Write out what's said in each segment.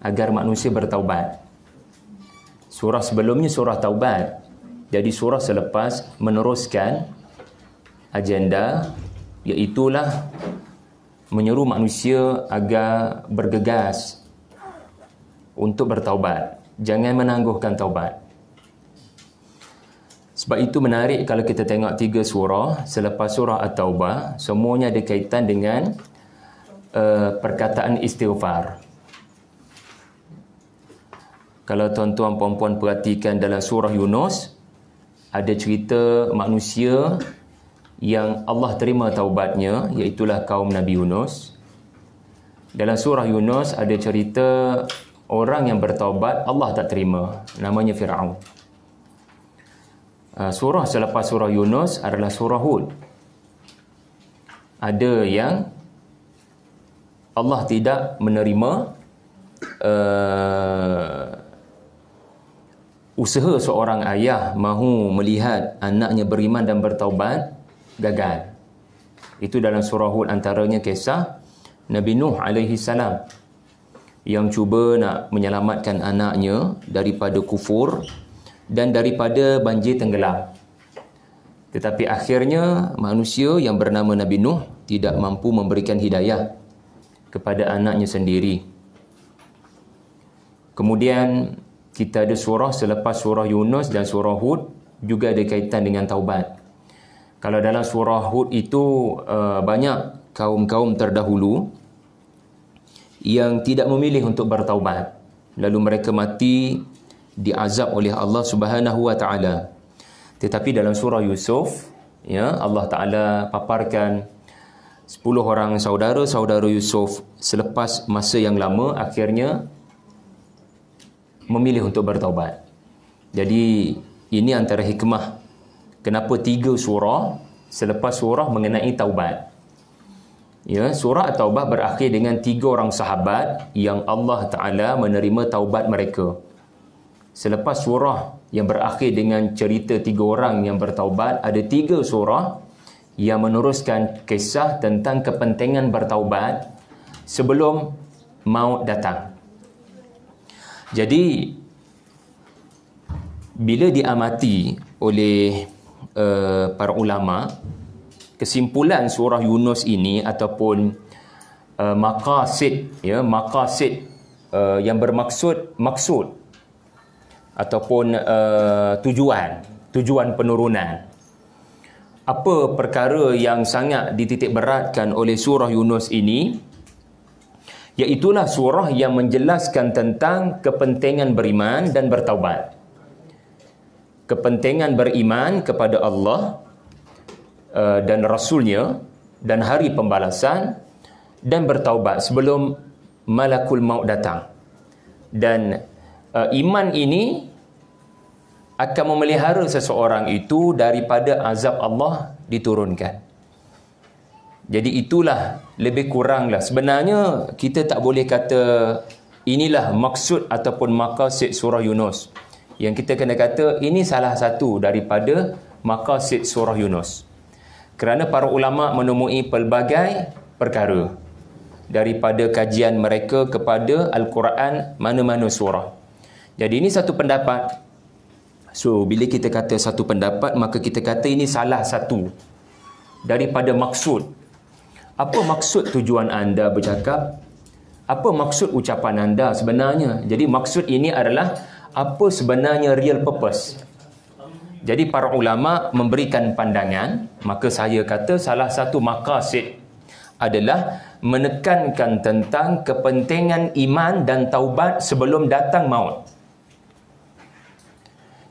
agar manusia bertaubat. Surah sebelumnya surah taubat. Jadi surah selepas meneruskan agenda, iaitulah menyeru manusia agar bergegas untuk bertaubat. Jangan menangguhkan taubat. Sebab itu menarik kalau kita tengok 3 surah selepas surah At-Taubah, semuanya ada kaitan dengan perkataan istighfar. Kalau tuan-tuan puan-puan perhatikan dalam surah Yunus, ada cerita manusia yang Allah terima taubatnya, iaitulah kaum Nabi Yunus. Dalam surah Yunus ada cerita orang yang bertaubat Allah tak terima, namanya Fir'aun. Surah selepas surah Yunus adalah surah Hud. Ada yang Allah tidak menerima usaha seorang ayah mahu melihat anaknya beriman dan bertaubat, gagal. Itu dalam surah Hud, antaranya kisah Nabi Nuh alaihi salam yang cuba nak menyelamatkan anaknya daripada kufur dan daripada banjir tenggelam. Tetapi akhirnya manusia yang bernama Nabi Nuh tidak mampu memberikan hidayah kepada anaknya sendiri. Kemudian kita ada surah selepas surah Yunus dan surah Hud juga ada kaitan dengan taubat. Kalau dalam surah Hud itu banyak kaum-kaum terdahulu yang tidak memilih untuk bertaubat, lalu mereka mati diazab oleh Allah Subhanahu wa taala. Tetapi dalam surah Yusuf, ya, Allah Taala paparkan 10 orang saudara-saudara Yusuf selepas masa yang lama akhirnya memilih untuk bertaubat. Jadi ini antara hikmah kenapa 3 surah selepas surah mengenai taubat. Ya, surah At-Taubah berakhir dengan 3 orang sahabat yang Allah Ta'ala menerima taubat mereka. Selepas surah yang berakhir dengan cerita 3 orang yang bertaubat, ada 3 surah yang meneruskan kisah tentang kepentingan bertaubat sebelum maut datang. Jadi bila diamati oleh para ulama, kesimpulan surah Yunus ini ataupun maqasid, ya, maqasid yang bermaksud maksud ataupun tujuan penurunan. Apa perkara yang sangat dititik beratkan oleh surah Yunus ini? Iaitulah surah yang menjelaskan tentang kepentingan beriman dan bertaubat. Kepentingan beriman kepada Allah dan Rasulnya dan hari pembalasan, dan bertaubat sebelum malakul maut datang. Dan iman ini akan memelihara seseorang itu daripada azab Allah diturunkan. Jadi itulah lebih kuranglah. Sebenarnya kita tak boleh kata inilah maksud ataupun maqasid surah Yunus. Yang kita kena kata ini salah satu daripada maqasid surah Yunus. Kerana para ulama menemui pelbagai perkara daripada kajian mereka kepada Al-Quran mana-mana surah. Jadi ini satu pendapat. So bila kita kata satu pendapat, maka kita kata ini salah satu daripada maksud. Apa maksud tujuan anda bercakap? Apa maksud ucapan anda sebenarnya? Jadi maksud ini adalah apa sebenarnya real purpose. Jadi para ulama memberikan pandangan, maka saya kata salah satu maqasid adalah menekankan tentang kepentingan iman dan taubat sebelum datang maut.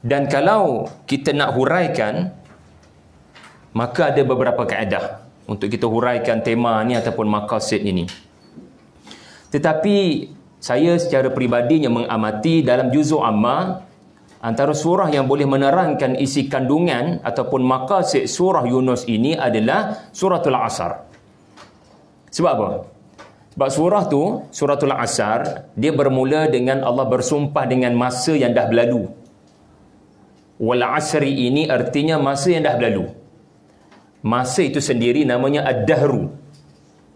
Dan kalau kita nak huraikan, maka ada beberapa kaedah untuk kita huraikan tema ni ataupun maqasid ini. Tetapi saya secara peribadinya mengamati dalam juzuk amma, antara surah yang boleh menerangkan isi kandungan ataupun maqasid surah Yunus ini adalah suratul Asar. Sebab apa? Sebab surah tu, suratul Asar, dia bermula dengan Allah bersumpah dengan masa yang dah berlalu. Wal asri ini artinya masa yang dah berlalu. Masa itu sendiri namanya ad-dahru.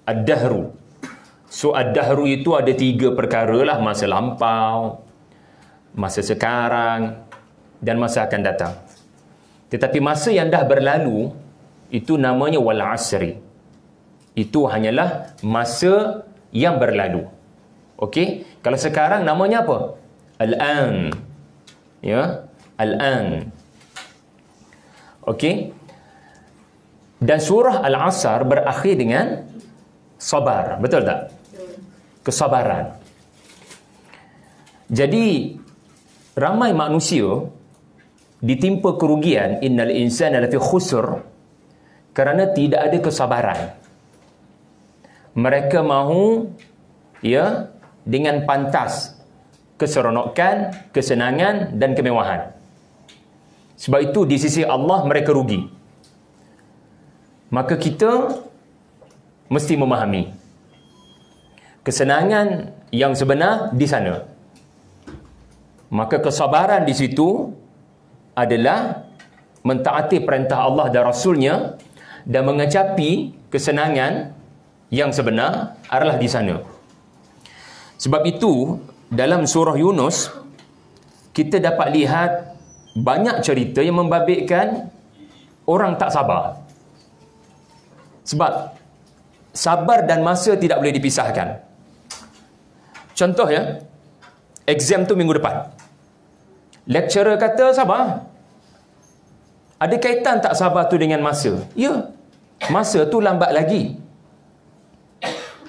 Ad-dahru. So ad-dahru itu ada 3 perkara lah, masa lampau, masa sekarang dan masa akan datang. Tetapi masa yang dah berlalu itu namanya wal asri. Itu hanyalah masa yang berlalu. Okey, kalau sekarang namanya apa? Al-an. Ya, al-an. Okey. Dan surah Al-Asr berakhir dengan sabar, betul tak? Kesabaran. Jadi ramai manusia ditimpa kerugian, innal insana lafi khusr, kerana tidak ada kesabaran. Mereka mahu dengan pantas keseronokan, kesenangan dan kemewahan. Sebab itu di sisi Allah mereka rugi. Maka kita mesti memahami kesenangan yang sebenar di sana. Maka kesabaran di situ adalah mentaati perintah Allah dan Rasulnya dan mengecapi kesenangan yang sebenar adalah di sana. Sebab itu dalam surah Yunus kita dapat lihat banyak cerita yang membabitkan orang tak sabar. Sebab sabar dan masa tidak boleh dipisahkan. Contoh ya, exam tu minggu depan. Lecturer kata sabar. Ada kaitan tak sabar tu dengan masa? Ya. Masa tu lambat lagi.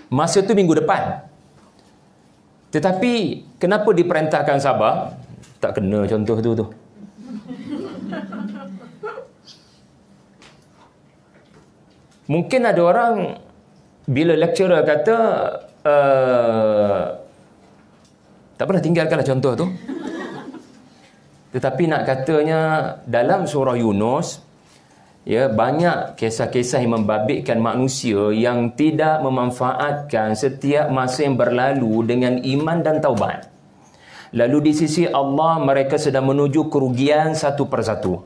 Masa tu minggu depan. Tetapi kenapa diperintahkan sabar? Tak kena contoh tu. Mungkin ada orang bila lecturer kata tak apalah, tinggalkanlah contoh tu. Tetapi nak katanya dalam surah Yunus banyak kisah-kisah yang membabitkan manusia yang tidak memanfaatkan setiap masa yang berlalu dengan iman dan taubat. Lalu di sisi Allah mereka sedang menuju kerugian satu persatu.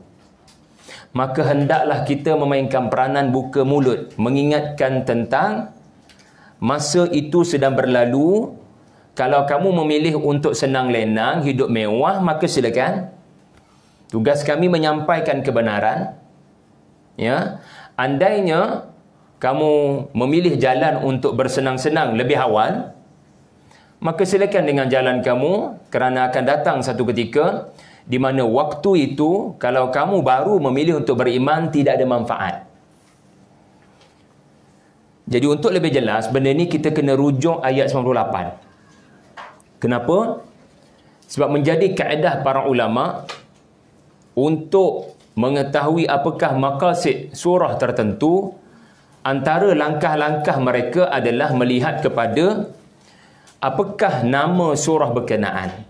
Maka hendaklah kita memainkan peranan buka mulut, mengingatkan tentang masa itu sedang berlalu. Kalau kamu memilih untuk senang lenang, hidup mewah, maka silakan. Tugas kami menyampaikan kebenaran. Ya, andainya kamu memilih jalan untuk bersenang-senang lebih awal, maka silakan dengan jalan kamu, kerana akan datang satu ketika di mana waktu itu kalau kamu baru memilih untuk beriman tidak ada manfaat. Jadi untuk lebih jelas benda ni kita kena rujuk ayat 98. Kenapa? Sebab menjadi kaedah para ulama untuk mengetahui apakah maqasid surah tertentu, antara langkah-langkah mereka adalah melihat kepada apakah nama surah berkenaan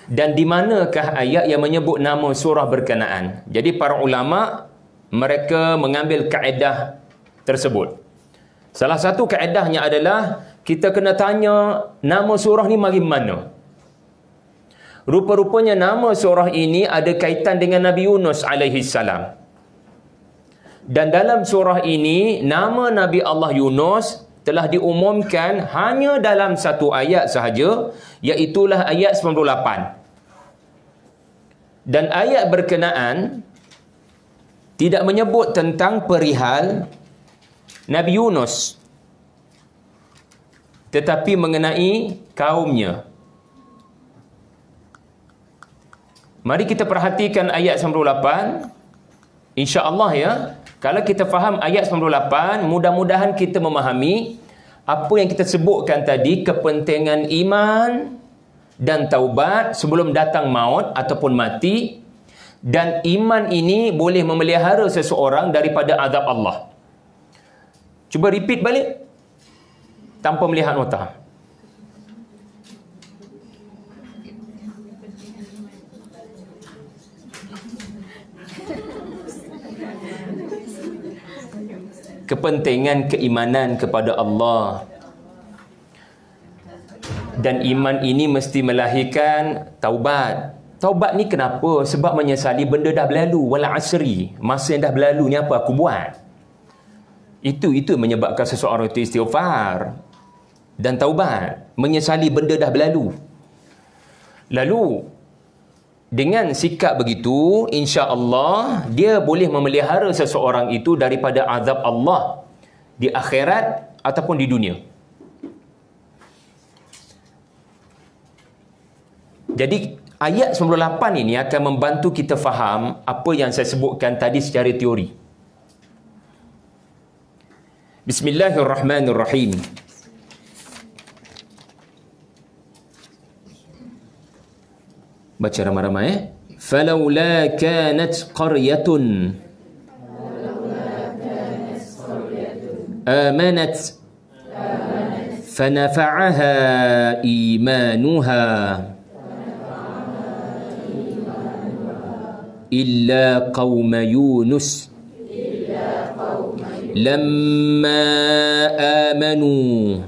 dan di manakah ayat yang menyebut nama surah berkenaan. Jadi para ulama mereka mengambil kaedah tersebut. Salah satu kaedahnya adalah kita kena tanya nama surah ni mari mana. Rupa-rupanya nama surah ini ada kaitan dengan Nabi Yunus alaihi salam. Dan dalam surah ini nama Nabi Allah Yunus telah diumumkan hanya dalam satu ayat sahaja, iaitulah ayat 98. Dan ayat berkenaan tidak menyebut tentang perihal Nabi Yunus, tetapi mengenai kaumnya. Mari kita perhatikan ayat 98. InsyaAllah kalau kita faham ayat 98, mudah-mudahan kita memahami apa yang kita sebutkan tadi, kepentingan iman dan taubat sebelum datang maut ataupun mati. Dan iman ini boleh memelihara seseorang daripada azab Allah. Cuba repeat balik tanpa melihat nota. Kepentingan keimanan kepada Allah. Dan iman ini mesti melahirkan taubat. Taubat ni kenapa? Sebab menyesali benda dah berlalu. Wal asri. Masa yang dah berlalu ni apa aku buat? Itu menyebabkan seseorang itu istighfar. dan taubat, menyesali benda dah berlalu. Lalu dengan sikap begitu, insya-Allah dia boleh memelihara seseorang itu daripada azab Allah di akhirat ataupun di dunia. Jadi ayat 98 ini akan membantu kita faham apa yang saya sebutkan tadi secara teori. Bismillahirrahmanirrahim. Baca ramai-ramai. Falaula kanat qaryatun amanat fanafa'aha imanuha illa qauma Yunus lamma amanu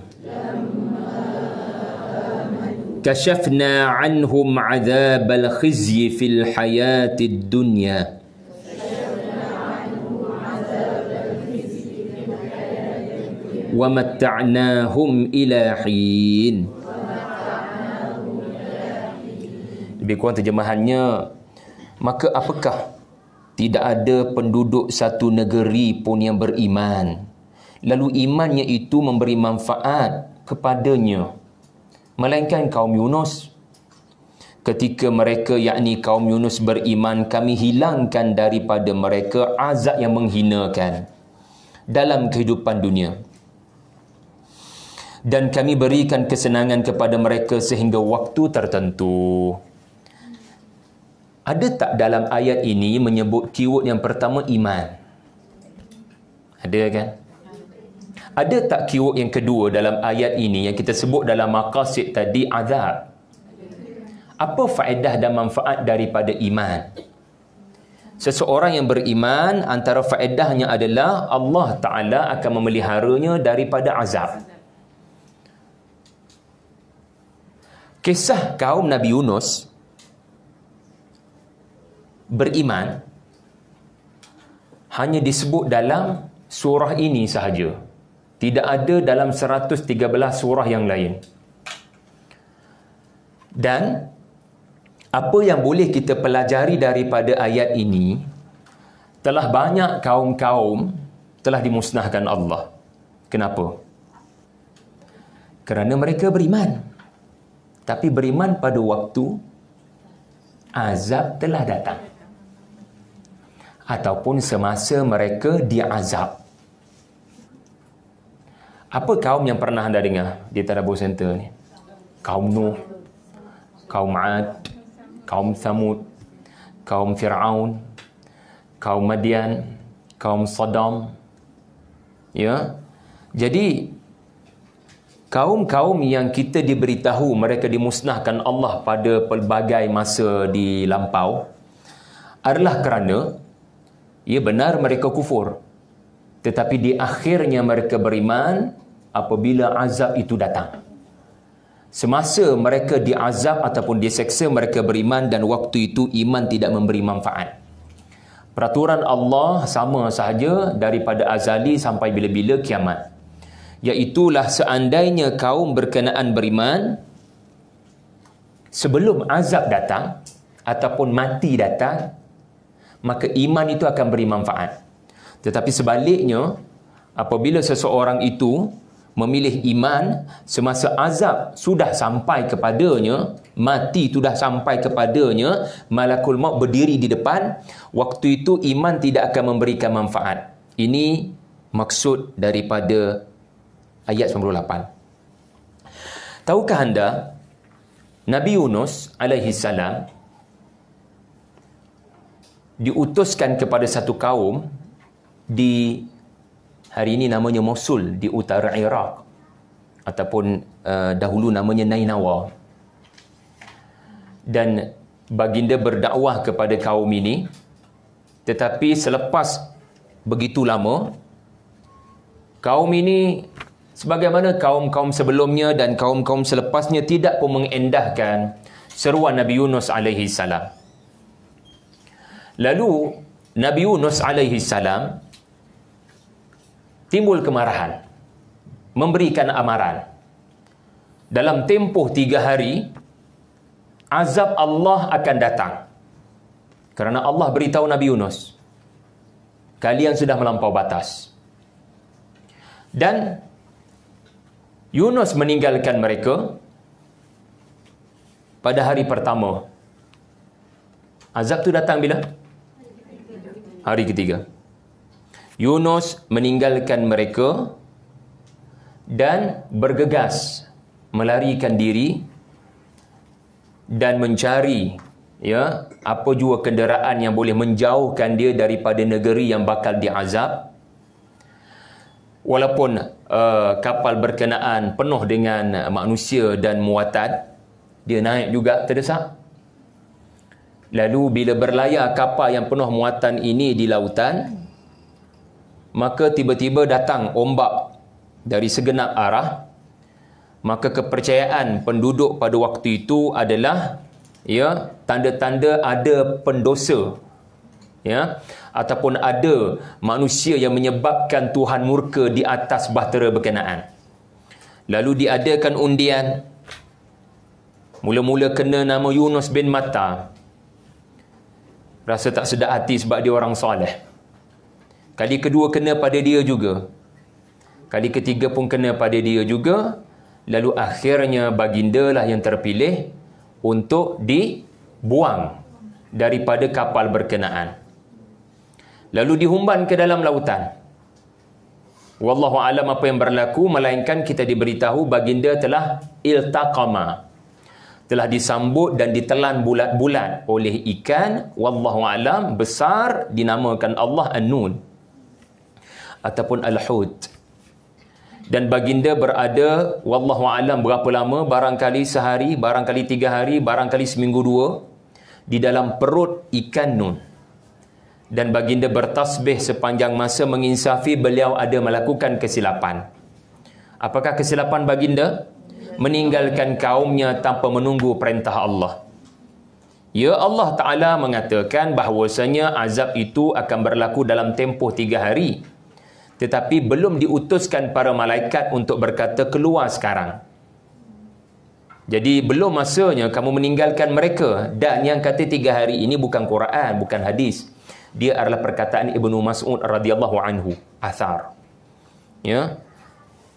kashafna anhum adzabal khizyi fil hayatid dunya wa matta'nahum ila hin. Lebih kurang terjemahannya, maka apakah tidak ada penduduk satu negeri pun yang beriman, lalu imannya itu memberi manfaat kepadanya, melainkan kaum Yunus. Ketika mereka, yakni kaum Yunus beriman, kami hilangkan daripada mereka azab yang menghinakan dalam kehidupan dunia, dan kami berikan kesenangan kepada mereka sehingga waktu tertentu. Ada tak dalam ayat ini menyebut keyword yang pertama iman? Ada kan? Ada tak keyword yang kedua dalam ayat ini yang kita sebut dalam maqasid tadi, azab? Apa faedah dan manfaat daripada iman? Seseorang yang beriman, antara faedahnya adalah Allah Ta'ala akan memeliharanya daripada azab. Kisah kaum Nabi Yunus beriman hanya disebut dalam surah ini sahaja. Tidak ada dalam 113 surah yang lain. Dan apa yang boleh kita pelajari daripada ayat ini, telah banyak kaum-kaum telah dimusnahkan Allah. Kenapa? Kerana mereka beriman. Tapi beriman pada waktu azab telah datang, ataupun semasa mereka diazab. Apa kaum yang pernah anda dengar di Tadabbur Center ni? Kaum Nuh, kaum Ad, kaum Thamud, kaum Fir'aun, kaum Madian, kaum Sodom. Ya. Jadi kaum-kaum yang kita diberitahu mereka dimusnahkan Allah pada pelbagai masa di lampau adalah kerana ya benar mereka kufur, tetapi di akhirnya mereka beriman apabila azab itu datang. Semasa mereka diazab ataupun diseksa, mereka beriman, dan waktu itu iman tidak memberi manfaat. Peraturan Allah sama sahaja daripada azali sampai bila-bila kiamat. Iaitulah seandainya kaum berkenaan beriman sebelum azab datang ataupun mati datang, maka iman itu akan beri manfaat. Tetapi sebaliknya, apabila seseorang itu memilih iman semasa azab sudah sampai kepadanya, mati sudah sampai kepadanya, malakul maut berdiri di depan, waktu itu iman tidak akan memberikan manfaat. Ini maksud daripada ayat 98. Tahukah anda, Nabi Yunus alaihi salam diutuskan kepada satu kaum di, hari ini namanya Mosul, di utara Iraq, ataupun dahulu namanya Nainawa. Dan baginda berdakwah kepada kaum ini, tetapi selepas begitu lama, kaum ini sebagaimana kaum-kaum sebelumnya dan kaum-kaum selepasnya tidak pun mengendahkan seruan Nabi Yunus alaihi salam. Lalu Nabi Yunus alaihi salam timbul kemarahan, memberikan amaran. dalam tempoh 3 hari, azab Allah akan datang. Kerana Allah beritahu Nabi Yunus, kalian sudah melampau batas. Dan Yunus meninggalkan mereka pada hari pertama. Azab tu datang bila? Hari ketiga. Yunus meninggalkan mereka dan bergegas melarikan diri dan mencari apa jua kenderaan yang boleh menjauhkan dia daripada negeri yang bakal diazab. Walaupun kapal berkenaan penuh dengan manusia dan muatan, dia naik juga terdesak. Lalu bila berlayar kapal yang penuh muatan ini di lautan, maka tiba-tiba datang ombak dari segenap arah. Maka kepercayaan penduduk pada waktu itu adalah tanda-tanda ada pendosa, ataupun ada manusia yang menyebabkan Tuhan murka di atas bahtera berkenaan. Lalu diadakan undian. Mula-mula kena nama Yunus bin Matta. Rasa tak sedap hati sebab dia orang soleh. Kali kedua kena pada dia juga. Kali ketiga pun kena pada dia juga. Lalu akhirnya baginda lah yang terpilih untuk dibuang daripada kapal berkenaan. Lalu dihumban ke dalam lautan. Wallahu alam apa yang berlaku, melainkan kita diberitahu baginda telah iltaqama, telah disambut dan ditelan bulat-bulat oleh ikan. Wallahu alam, besar, dinamakan Allah An-Nun ataupun Al-Hud. Dan baginda berada, wallahu alam berapa lama, barangkali sehari, barangkali 3 hari, barangkali seminggu 2, di dalam perut ikan Nun. Dan baginda bertasbih sepanjang masa menginsafi beliau ada melakukan kesilapan. Apakah kesilapan baginda? Meninggalkan kaumnya tanpa menunggu perintah Allah. Ya, Allah Ta'ala mengatakan bahawasanya azab itu akan berlaku dalam tempoh 3 hari. Tetapi belum diutuskan para malaikat untuk berkata keluar sekarang. Jadi belum masanya kamu meninggalkan mereka. Dan yang kata 3 hari ini bukan Quran, bukan hadis. Dia adalah perkataan Ibnu Mas'ud radhiyallahu anhu, athar.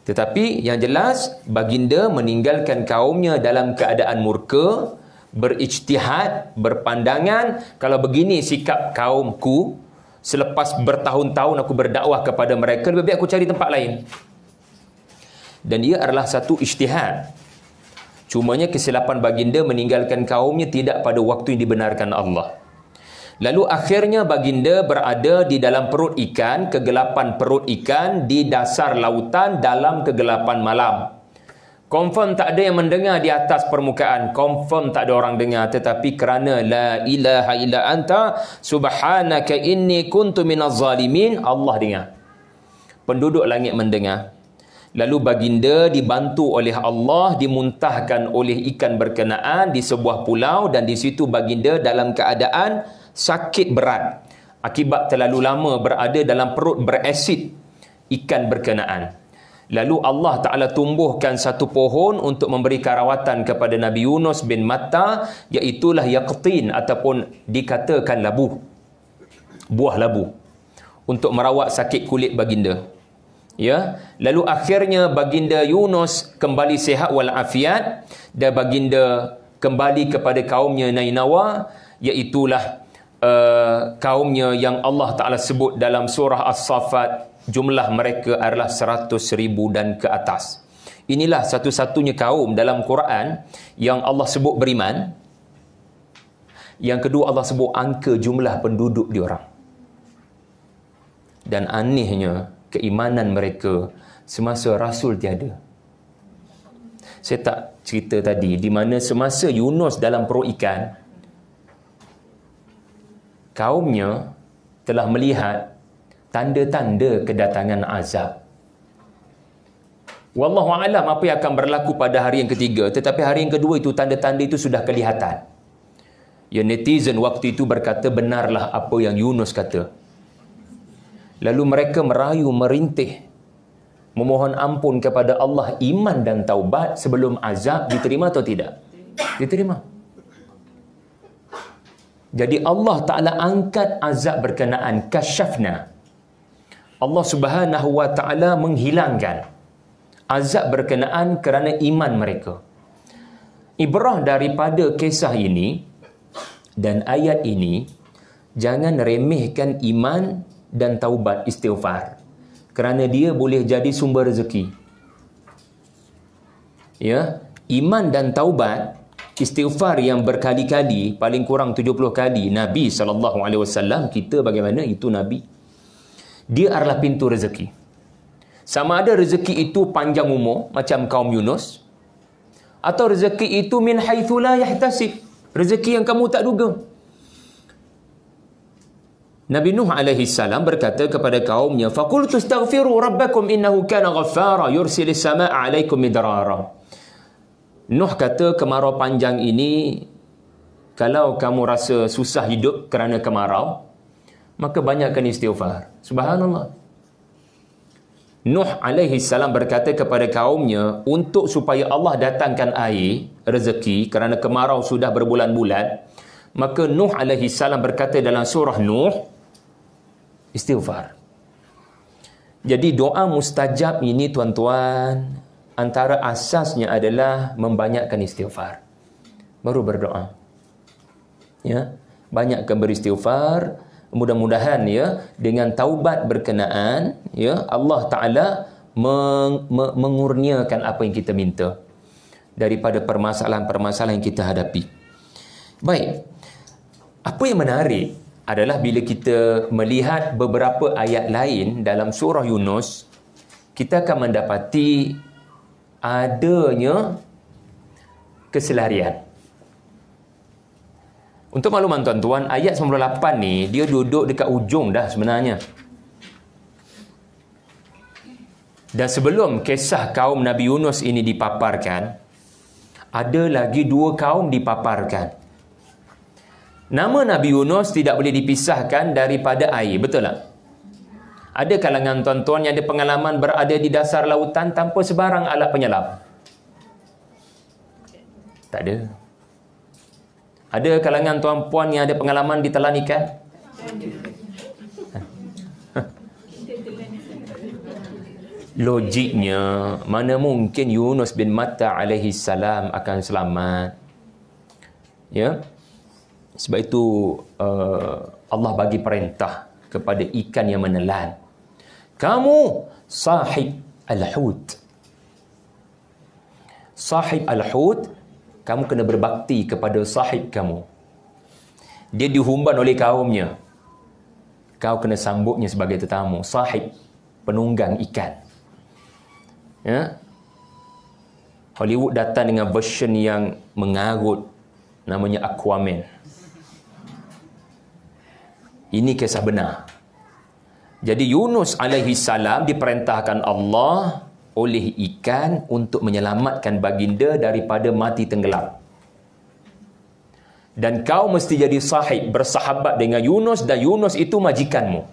Tetapi yang jelas baginda meninggalkan kaumnya dalam keadaan murka, berijtihad, berpandangan, kalau begini sikap kaumku, selepas bertahun-tahun aku berdakwah kepada mereka, lebih baik aku cari tempat lain. Dan ia adalah satu ijtihad. Cumanya kesilapan baginda meninggalkan kaumnya tidak pada waktu yang dibenarkan Allah. Lalu akhirnya baginda berada di dalam perut ikan, kegelapan perut ikan, di dasar lautan dalam kegelapan malam. Confirm tak ada yang mendengar di atas permukaan, confirm tak ada orang dengar, tetapi kerana la ilaha illa anta subhanaka inni kuntu minaz zalimin, Allah dengar. Penduduk langit mendengar. Lalu baginda dibantu oleh Allah, dimuntahkan oleh ikan berkenaan di sebuah pulau, dan di situ baginda dalam keadaan sakit berat akibat terlalu lama berada dalam perut berasid ikan berkenaan. Lalu Allah Ta'ala tumbuhkan satu pohon untuk memberikan rawatan kepada Nabi Yunus bin Matta, iaitulah yaqtin ataupun dikatakan labu, buah labu, untuk merawat sakit kulit baginda. Lalu akhirnya baginda Yunus kembali sihat walafiat, dan baginda kembali kepada kaumnya Nainawa, iaitulah kaumnya yang Allah Ta'ala sebut dalam surah As-Saffat, jumlah mereka adalah 100,000 dan ke atas. Inilah satu-satunya kaum dalam Quran yang Allah sebut beriman. Yang kedua, Allah sebut angka jumlah penduduk diorang. Dan anehnya, keimanan mereka semasa Rasul tiada. Saya tak cerita tadi, di mana semasa Yunus dalam perut ikan, kaumnya telah melihat tanda-tanda kedatangan azab. Wallahu a'lam apa yang akan berlaku pada hari yang ketiga, tetapi hari yang kedua itu tanda-tanda itu sudah kelihatan. Ya, netizen waktu itu berkata benarlah apa yang Yunus kata. Lalu mereka merayu merintih memohon ampun kepada Allah, iman dan taubat sebelum azab, diterima atau tidak? Diterima. Jadi Allah Ta'ala angkat azab berkenaan, kasyafna. Allah Subhanahu Wa Ta'ala menghilangkan azab berkenaan kerana iman mereka. Ibrah daripada kisah ini dan ayat ini, jangan remehkan iman dan taubat, istighfar, kerana dia boleh jadi sumber rezeki. Ya, iman dan taubat, istighfar yang berkali-kali, paling kurang 70 kali, Nabi SAW, kita bagaimana? Itu Nabi. Dia adalah pintu rezeki. Sama ada rezeki itu panjang umur macam kaum Yunus, atau rezeki itu min haitsu la yahtasib, rezeki yang kamu tak duga. Nabi Nuh alaihi salam berkata kepada kaumnya, faqultu astaghfiru rabbakum innahu kana ghaffara yursilis samaa'a 'alaikum midrara. Nuh kata, kemarau panjang ini, kalau kamu rasa susah hidup kerana kemarau, maka banyakkan istighfar. Subhanallah. Nuh alaihi salam berkata kepada kaumnya, untuk supaya Allah datangkan air, rezeki, kerana kemarau sudah berbulan-bulan, maka Nuh alaihi salam berkata dalam surah Nuh, istighfar. Jadi doa mustajab ini, tuan-tuan, antara asasnya adalah membanyakkan istighfar. Baru berdoa. Ya, banyakkan beristighfar. Mudah-mudahan ya, dengan taubat berkenaan, ya, Allah Ta'ala mengurniakan apa yang kita minta daripada permasalahan-permasalahan yang kita hadapi. Baik. Apa yang menarik adalah bila kita melihat beberapa ayat lain dalam surah Yunus, kita akan mendapati adanya keselarian. Untuk makluman tuan-tuan, ayat 98 ni, dia duduk dekat ujung dah sebenarnya. Dan sebelum kisah kaum Nabi Yunus ini dipaparkan, ada lagi dua kaum dipaparkan. Nama Nabi Yunus tidak boleh dipisahkan daripada air, betul tak? Ada kalangan tuan-tuan yang ada pengalaman berada di dasar lautan tanpa sebarang alat penyelam? Tak ada. Ada kalangan tuan-puan yang ada pengalaman ditelan ikan? Logiknya, mana mungkin Yunus bin Matta alaihi salam akan selamat? Ya. Sebab itu Allah bagi perintah kepada ikan yang menelan. Kamu sahib al-hut. Sahib al-hut, kamu kena berbakti kepada sahib kamu. Dia dihumban oleh kaumnya. Kau kena sambutnya sebagai tetamu. Sahib, penunggang ikan. Ya? Hollywood datang dengan version yang mengarut, namanya Aquaman. Ini kisah benar. Jadi Yunus alaihi salam diperintahkan Allah oleh ikan untuk menyelamatkan baginda daripada mati tenggelam. Dan kau mesti jadi sahib, bersahabat dengan Yunus, dan Yunus itu majikanmu.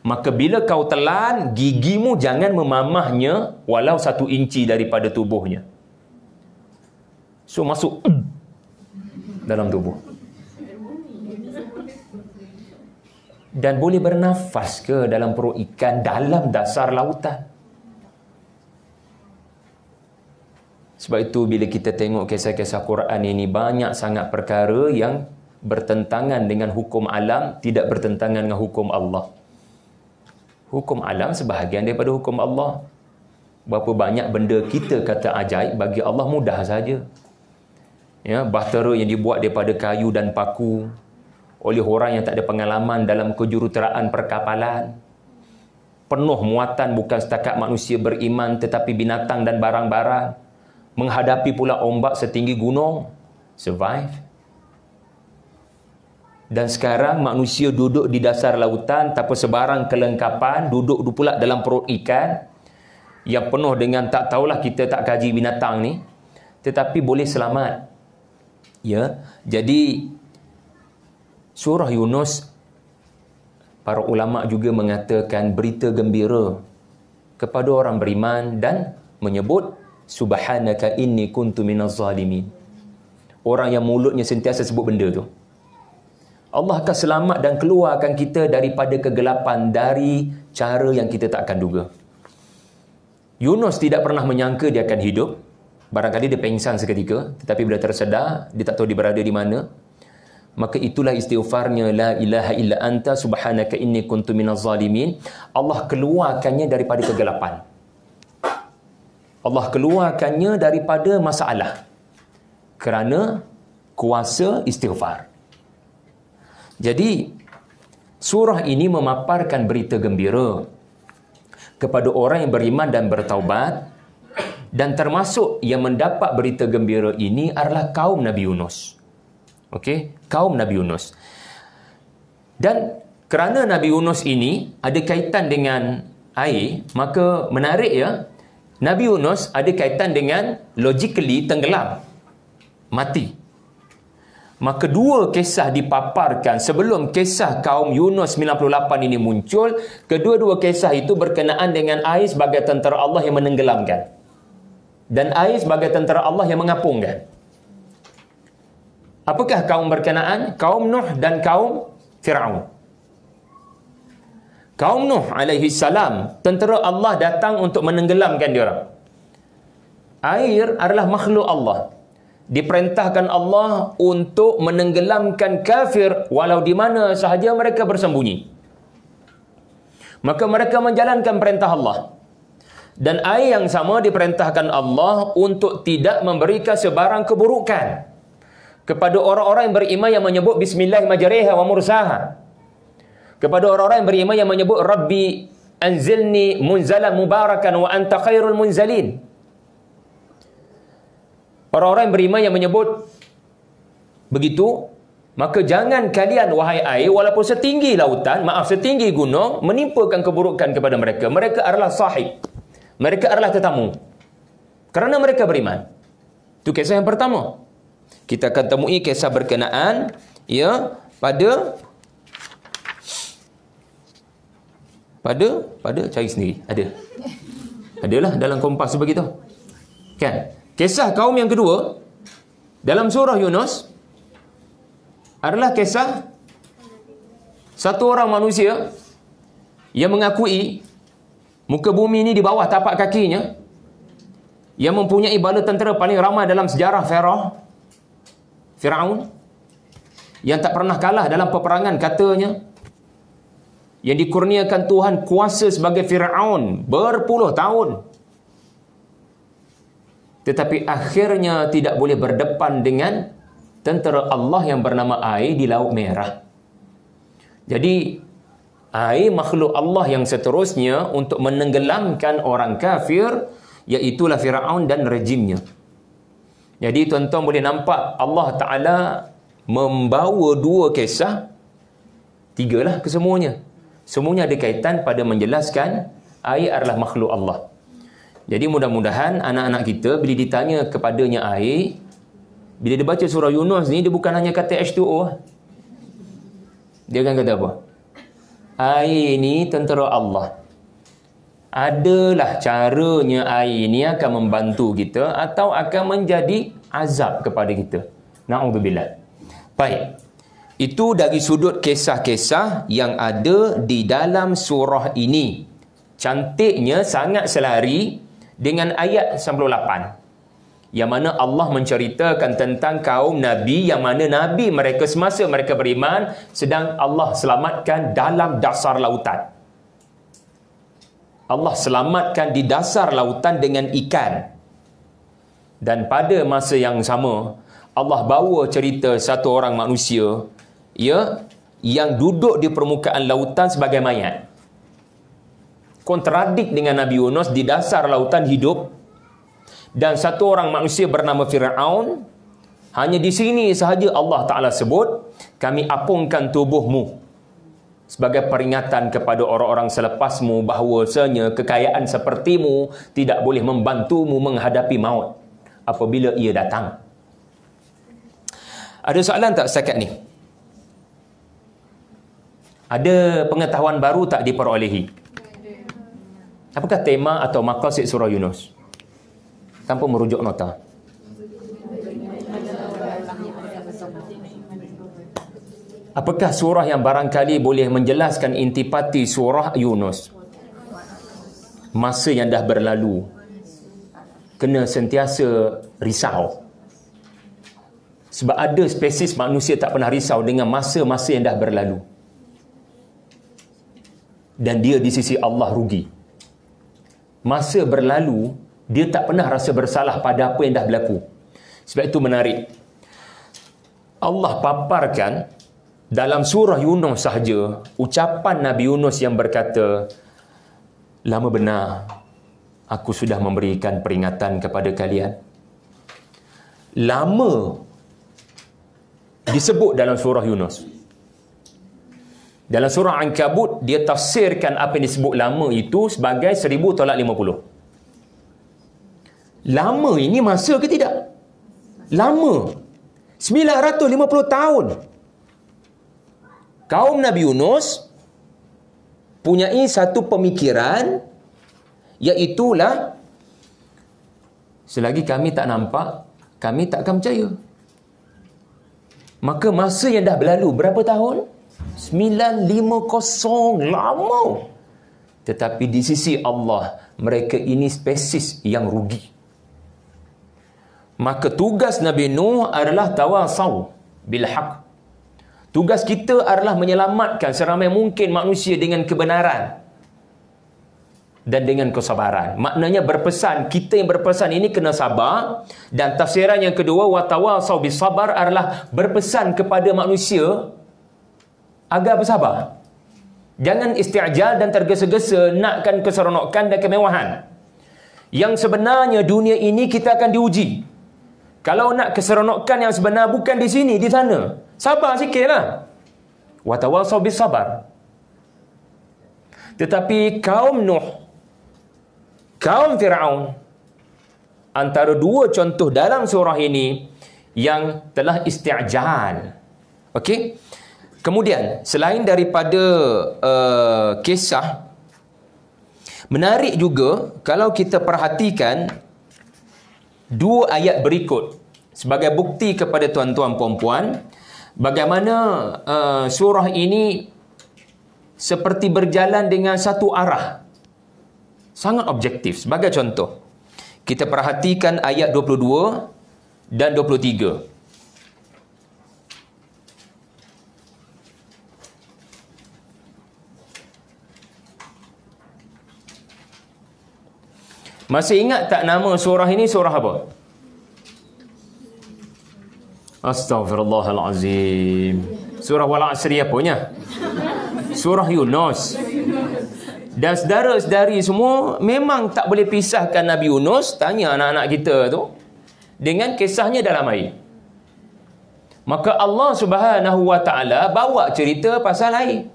Maka bila kau telan, gigimu jangan memamahnya walau 1 inci daripada tubuhnya. So masuk dalam tubuh. Dan boleh bernafas ke dalam perut ikan dalam dasar lautan. Sebab itu bila kita tengok kisah-kisah Quran ini, banyak sangat perkara yang bertentangan dengan hukum alam, tidak bertentangan dengan hukum Allah. Hukum alam sebahagian daripada hukum Allah. Berapa banyak benda kita kata ajaib, bagi Allah mudah saja. Ya, bahtera yang dibuat daripada kayu dan paku oleh orang yang tak ada pengalaman dalam kejuruteraan perkapalan, penuh muatan bukan setakat manusia beriman tetapi binatang dan barang-barang, menghadapi pula ombak setinggi gunung, survive. Dan sekarang manusia duduk di dasar lautan tanpa sebarang kelengkapan, duduk pula dalam perut ikan yang penuh dengan tak tahulah, kita tak kaji binatang ni, tetapi boleh selamat. Ya, jadi surah Yunus, para ulama juga mengatakan berita gembira kepada orang beriman dan menyebut subhanaka inni kuntu minaz zalimin. Orang yang mulutnya sentiasa sebut benda tu, Allah akan selamat dan keluarkan kita daripada kegelapan dari cara yang kita tak akan duga. Yunus tidak pernah menyangka dia akan hidup. Barangkali dia pengsan seketika, tetapi bila tersedar, dia tak tahu dia berada di mana. Maka itulah istighfarnya, la ilaha illa anta subhanaka inni kuntu minaz zalimin. Allah keluarkannya daripada kegelapan. Allah keluarkannya daripada masalah kerana kuasa istighfar. Jadi surah ini memaparkan berita gembira kepada orang yang beriman dan bertaubat, dan termasuk yang mendapat berita gembira ini adalah kaum Nabi Yunus. Okey, kaum Nabi Yunus. Dan kerana Nabi Yunus ini ada kaitan dengan air, maka menarik ya, Nabi Yunus ada kaitan dengan logically tenggelam, mati. Maka dua kisah dipaparkan sebelum kisah kaum Yunus 98 ini muncul. Kedua-dua kisah itu berkenaan dengan air sebagai tentera Allah yang menenggelamkan, dan air sebagai tentera Allah yang mengapungkan. Apakah kaum berkenaan? Kaum Nuh dan kaum Fir'aun. Kaum Nuh alaihi salam, tentera Allah datang untuk menenggelamkan dia. Air adalah makhluk Allah. Diperintahkan Allah untuk menenggelamkan kafir walau di mana sahaja mereka bersembunyi. Maka mereka menjalankan perintah Allah. Dan air yang sama diperintahkan Allah untuk tidak memberikan sebarang keburukan kepada orang-orang yang beriman yang menyebut bismillah majriha wa mursaha. Kepada orang-orang yang beriman yang menyebut Rabbi anzilni munzalan mubarakan wa anta khairul munzalin. Orang-orang yang beriman yang menyebut begitu, maka jangan kalian wahai air, walaupun setinggi lautan, setinggi gunung, menimpakan keburukan kepada mereka. Mereka adalah sahib, mereka adalah tetamu, kerana mereka beriman. Itu kisah yang pertama. Kita akan temui kisah berkenaan ya pada cari sendiri. Adalah dalam Kompas begitu. Kan? Kisah kaum yang kedua dalam surah Yunus adalah kisah satu orang manusia yang mengakui muka bumi ini di bawah tapak kakinya, yang mempunyai bala tentera paling ramai dalam sejarah Fir'aun, yang tak pernah kalah dalam peperangan katanya, yang dikurniakan Tuhan kuasa sebagai Fir'aun berpuluh tahun, tetapi akhirnya tidak boleh berdepan dengan tentera Allah yang bernama air di Laut Merah. Jadi air makhluk Allah yang seterusnya untuk menenggelamkan orang kafir, iaitulah Fir'aun dan rejimnya. Jadi tuan-tuan boleh nampak Allah Ta'ala membawa dua kisah, tigalah kesemuanya. Semuanya ada kaitan pada menjelaskan air adalah makhluk Allah. Jadi mudah-mudahan anak-anak kita bila ditanya kepadanya air, bila dia baca surah Yunus ni, dia bukan hanya kata H2O. Dia akan kata apa? Air ni tentera Allah. Adalah caranya air ni akan membantu kita atau akan menjadi azab kepada kita. Na'udzubillah. Baik. Itu dari sudut kisah-kisah yang ada di dalam surah ini. Cantiknya sangat selari dengan ayat 98, yang mana Allah menceritakan tentang kaum Nabi, yang mana Nabi mereka semasa mereka beriman sedang Allah selamatkan dalam dasar lautan. Allah selamatkan di dasar lautan dengan ikan. Dan pada masa yang sama, Allah bawa cerita satu orang manusia ya, yang duduk di permukaan lautan sebagai mayat. Kontradik dengan Nabi Yunus, di dasar lautan hidup. Dan satu orang manusia bernama Fir'aun. Hanya di sini sahaja Allah Ta'ala sebut, kami apungkan tubuhmu sebagai peringatan kepada orang-orang selepasmu bahawasanya kekayaan sepertimu tidak boleh membantumu menghadapi maut apabila ia datang. Ada soalan tak setakat ni? Ada pengetahuan baru tak diperolehi? Apakah tema atau maqasid surah Yunus? Tanpa merujuk nota. Apakah surah yang barangkali boleh menjelaskan intipati surah Yunus? Masa yang dah berlalu, kena sentiasa risau. Sebab ada spesies manusia tak pernah risau dengan masa-masa yang dah berlalu. Dan dia di sisi Allah rugi. Masa berlalu, dia tak pernah rasa bersalah pada apa yang dah berlaku. Sebab itu menarik. Allah paparkan dalam surah Yunus sahaja, ucapan Nabi Yunus yang berkata, lama benar aku sudah memberikan peringatan kepada kalian. Lama disebut dalam surah Yunus. Dalam surah Ankabut, dia tafsirkan apa yang disebut lama itu sebagai 1000 tolak 50. Lama ini masa ke tidak? Lama. 950 tahun. Kaum Nabi Yunus punyai satu pemikiran, iaitulah selagi kami tak nampak, kami tak akan percaya. Maka masa yang dah berlalu berapa tahun? 950, lama. Tetapi di sisi Allah, mereka ini spesies yang rugi. Maka tugas Nabi Nuh adalah tawasau bil haq. Tugas kita adalah menyelamatkan seramai mungkin manusia dengan kebenaran dan dengan kesabaran. Maknanya berpesan, kita yang berpesan ini kena sabar. Dan tafsiran yang kedua, watawasau bis sabar, adalah berpesan kepada manusia agar bersabar. Jangan isti'jal dan tergesa-gesa nakkan keseronokan dan kemewahan. Yang sebenarnya dunia ini kita akan diuji. Kalau nak keseronokan yang sebenar bukan di sini, di sana. Sabar sikitlah. Watawasau bis sabar. Tetapi kaum Nuh, kaum Fir'aun, antara dua contoh dalam surah ini yang telah isti'jal. Okey? Kemudian, selain daripada kisah, menarik juga kalau kita perhatikan dua ayat berikut sebagai bukti kepada tuan-tuan puan-puan bagaimana surah ini seperti berjalan dengan satu arah, sangat objektif. Sebagai contoh, kita perhatikan ayat 22 dan 23. Masih ingat tak nama surah ini surah apa? Astaghfirullahalazim. Surah Wal Asri apanya? Surah Yunus. Dan saudara-saudari semua memang tak boleh pisahkan Nabi Yunus, tanya anak-anak kita tu, dengan kisahnya dalam air. Maka Allah Subhanahu Wa Ta'ala bawa cerita pasal air.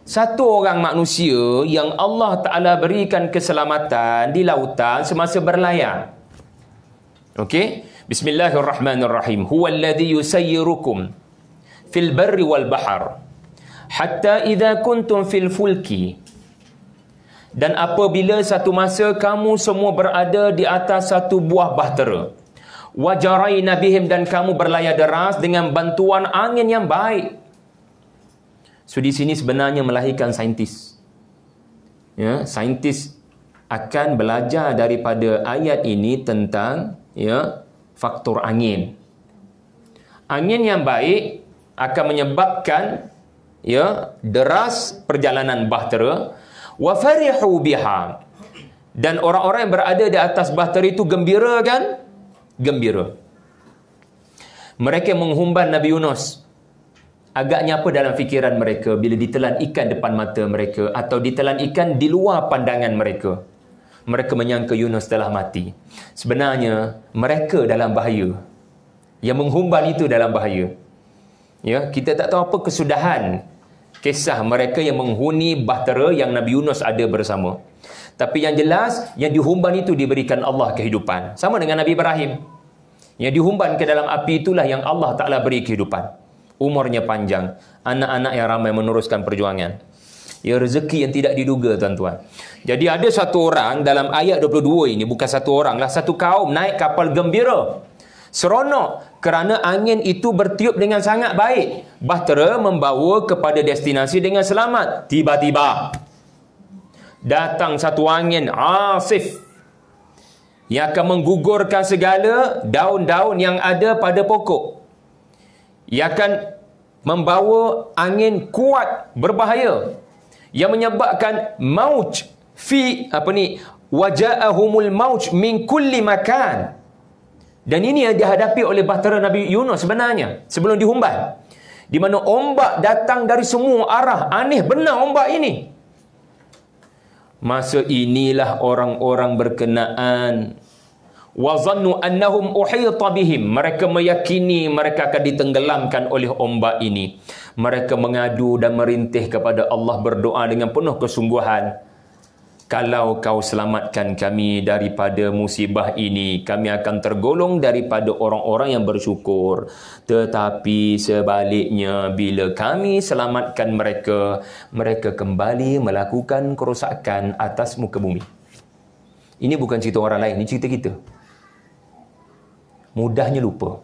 Satu orang manusia yang Allah Ta'ala berikan keselamatan di lautan semasa berlayar. Okey? Bismillahirrahmanirrahim. Huwallazi yusayyirukum fil barri wal bahr hatta idza kuntum fil fulki. Dan apabila satu masa kamu semua berada di atas satu buah bahtera, wajaraina bihim, dan kamu berlayar deras dengan bantuan angin yang baik. So di sini sebenarnya melahirkan saintis. Ya, saintis akan belajar daripada ayat ini tentang faktor angin. Angin yang baik akan menyebabkan deras perjalanan bahtera. Wa farihu biha, dan orang-orang yang berada di atas bahtera itu gembira kan? Gembira. Mereka menghumban Nabi Yunus. Agaknya apa dalam fikiran mereka bila ditelan ikan depan mata mereka atau ditelan ikan di luar pandangan mereka? Mereka menyangka Yunus telah mati. Sebenarnya mereka dalam bahaya. Yang menghumban itu dalam bahaya. Ya, kita tak tahu apa kesudahan kisah mereka yang menghuni bahtera yang Nabi Yunus ada bersama. Tapi yang jelas, yang dihumban itu diberikan Allah kehidupan. Sama dengan Nabi Ibrahim. Yang dihumban ke dalam api itulah yang Allah Ta'ala beri kehidupan. Umurnya panjang. Anak-anak yang ramai meneruskan perjuangan. Ya, rezeki yang tidak diduga, tuan-tuan. Jadi ada satu orang dalam ayat 22 ini, bukan satu orang lah, satu kaum naik kapal gembira, seronok kerana angin itu bertiup dengan sangat baik, bahtera membawa kepada destinasi dengan selamat. Tiba-tiba datang satu angin asif yang akan menggugurkan segala daun-daun yang ada pada pokok. Ia akan membawa angin kuat berbahaya yang menyebabkan mauj waja'ahumul mauj min kulli makan. Dan ini yang dihadapi oleh bahtera Nabi Yunus sebenarnya sebelum dihumban, di mana ombak datang dari semua arah. Aneh benar ombak ini. Masa inilah orang-orang berkenaan wa zannu annahum uhita bihim, mereka meyakini mereka akan ditenggelamkan oleh ombak ini. Mereka mengadu dan merintih kepada Allah, berdoa dengan penuh kesungguhan, kalau kau selamatkan kami daripada musibah ini, kami akan tergolong daripada orang-orang yang bersyukur. Tetapi sebaliknya, bila kami selamatkan mereka, mereka kembali melakukan kerosakan atas muka bumi. Ini bukan cerita orang lain, ini cerita kita. Mudahnya lupa.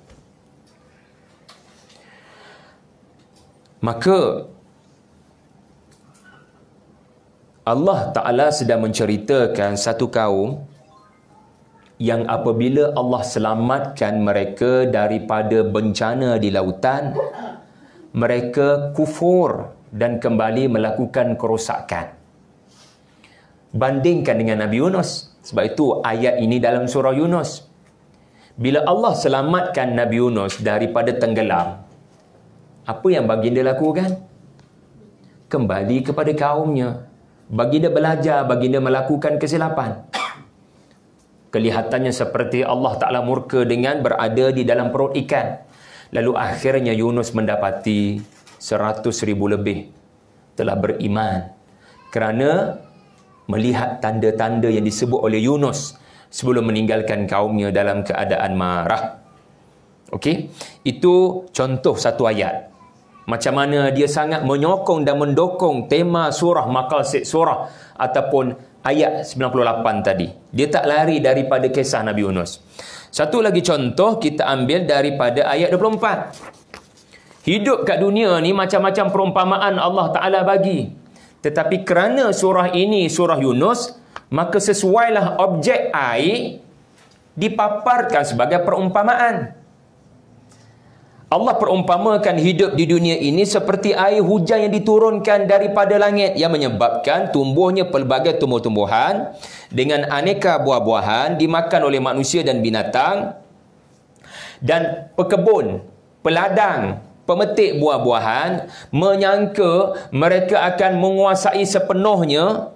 Maka Allah Ta'ala sedang menceritakan satu kaum yang apabila Allah selamatkan mereka daripada bencana di lautan, mereka kufur dan kembali melakukan kerosakan. Bandingkan dengan Nabi Yunus. Sebab itu ayat ini dalam surah Yunus. Bila Allah selamatkan Nabi Yunus daripada tenggelam, apa yang baginda lakukan? Kembali kepada kaumnya. Baginda belajar, baginda melakukan kesilapan. Kelihatannya seperti Allah Ta'ala murka dengan berada di dalam perut ikan. Lalu akhirnya Yunus mendapati 100,000 lebih telah beriman kerana melihat tanda-tanda yang disebut oleh Yunus sebelum meninggalkan kaumnya dalam keadaan marah. Okey, itu contoh satu ayat. Macam mana dia sangat menyokong dan mendukung tema surah, maqasid surah ataupun ayat 98 tadi. Dia tak lari daripada kisah Nabi Yunus. Satu lagi contoh kita ambil daripada ayat 24. Hidup kat dunia ni macam-macam perumpamaan Allah Ta'ala bagi. Tetapi kerana surah ini surah Yunus, maka sesuailah objek air dipaparkan sebagai perumpamaan. Allah perumpamakan hidup di dunia ini seperti air hujan yang diturunkan daripada langit yang menyebabkan tumbuhnya pelbagai tumbuh-tumbuhan dengan aneka buah-buahan dimakan oleh manusia dan binatang, dan pekebun, peladang, pemetik buah-buahan menyangka mereka akan menguasai sepenuhnya